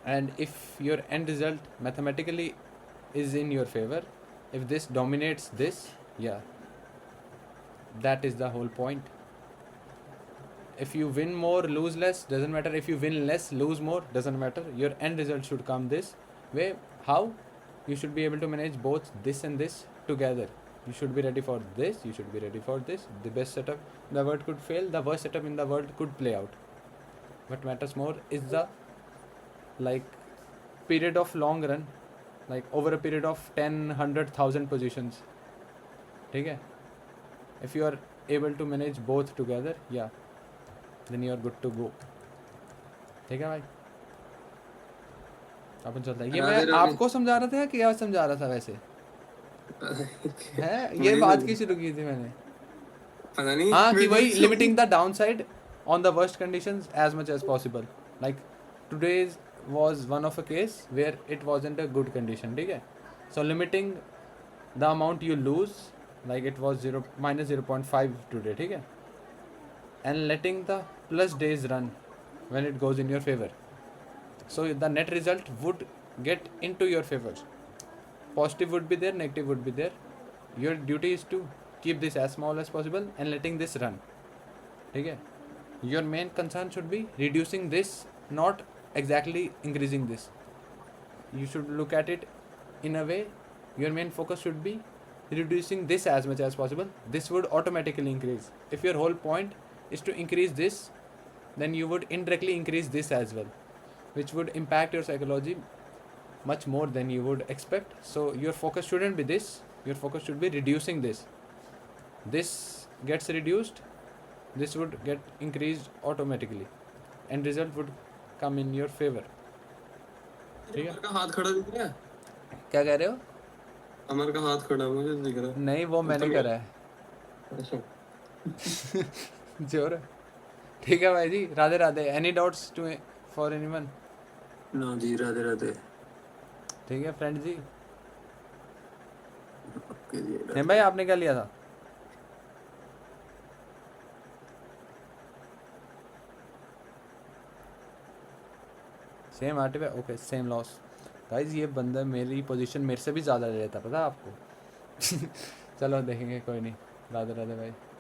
And if your end result mathematically is in your favor, if this dominates this, yeah, that is the whole point. If you win more, lose less, doesn't matter. If you win less, lose more, doesn't matter. Your end result should come this way. How? You should be able to manage both this and this together. You should be ready for this, you should be ready for this. The best setup in the world could fail, the worst setup in the world could play out. What matters more is the like period of long run, like over a period of 10, 100,000 positions, ठीक है. If you are able to manage both together, yeah, then you are good to go, ठीक है भाई. अपन चलता है. ये
राधे
मैं
राधे.
आपको समझा रहा था या क्या समझा रहा था वैसे, है ये
वही
बात
बोल-
की शुरू की थी मैंने.
पता नहीं
हाँ कि
मेरे
वही
को-
limiting the downside on the worst conditions as much as possible. Like today's was one of a case where it wasn't a good condition, ठीक है. So limiting the amount you lose, like it was minus 0.5 today, ठीक है, and letting the plus days run when it goes in your favor. So the net result would get into your favor. Positive would be there, negative would be there. Your duty is to keep this as small as possible and letting this run, ठीक है. Your main concern should be reducing this, not exactly increasing this. You should look at it in a way, your main focus should be reducing this as much as possible. This would automatically increase. If your whole point is to increase this, then you would indirectly increase this as well, which would impact your psychology much more than you would expect. So your focus shouldn't be this, your focus should be reducing this. This gets reduced, this would get increased automatically, and result would come in your favor. ठीक है.
का हाथ खड़ा दिख रहा है.
क्या कह रहे हो?
अमर का हाथ खड़ा है, मुझे दिख रहा है।
नहीं वो मैंने करा है
अच्छा
जोर। ठीक है भाई जी, Radhe Radhe. Any doubts to for anyone?
ना जी, राधे राधे।
ठीक है फ्रेंड जी।
ओके जी,
नहीं भाई आपने क्या लिया था? सेम आरटी पे, ओके सेम लॉस। गाइज ये बंदा मेरी पोजीशन मेरे से भी ज़्यादा ले लेता, पता है आपको? चलो देखेंगे, कोई नहीं। राधे राधे भाई।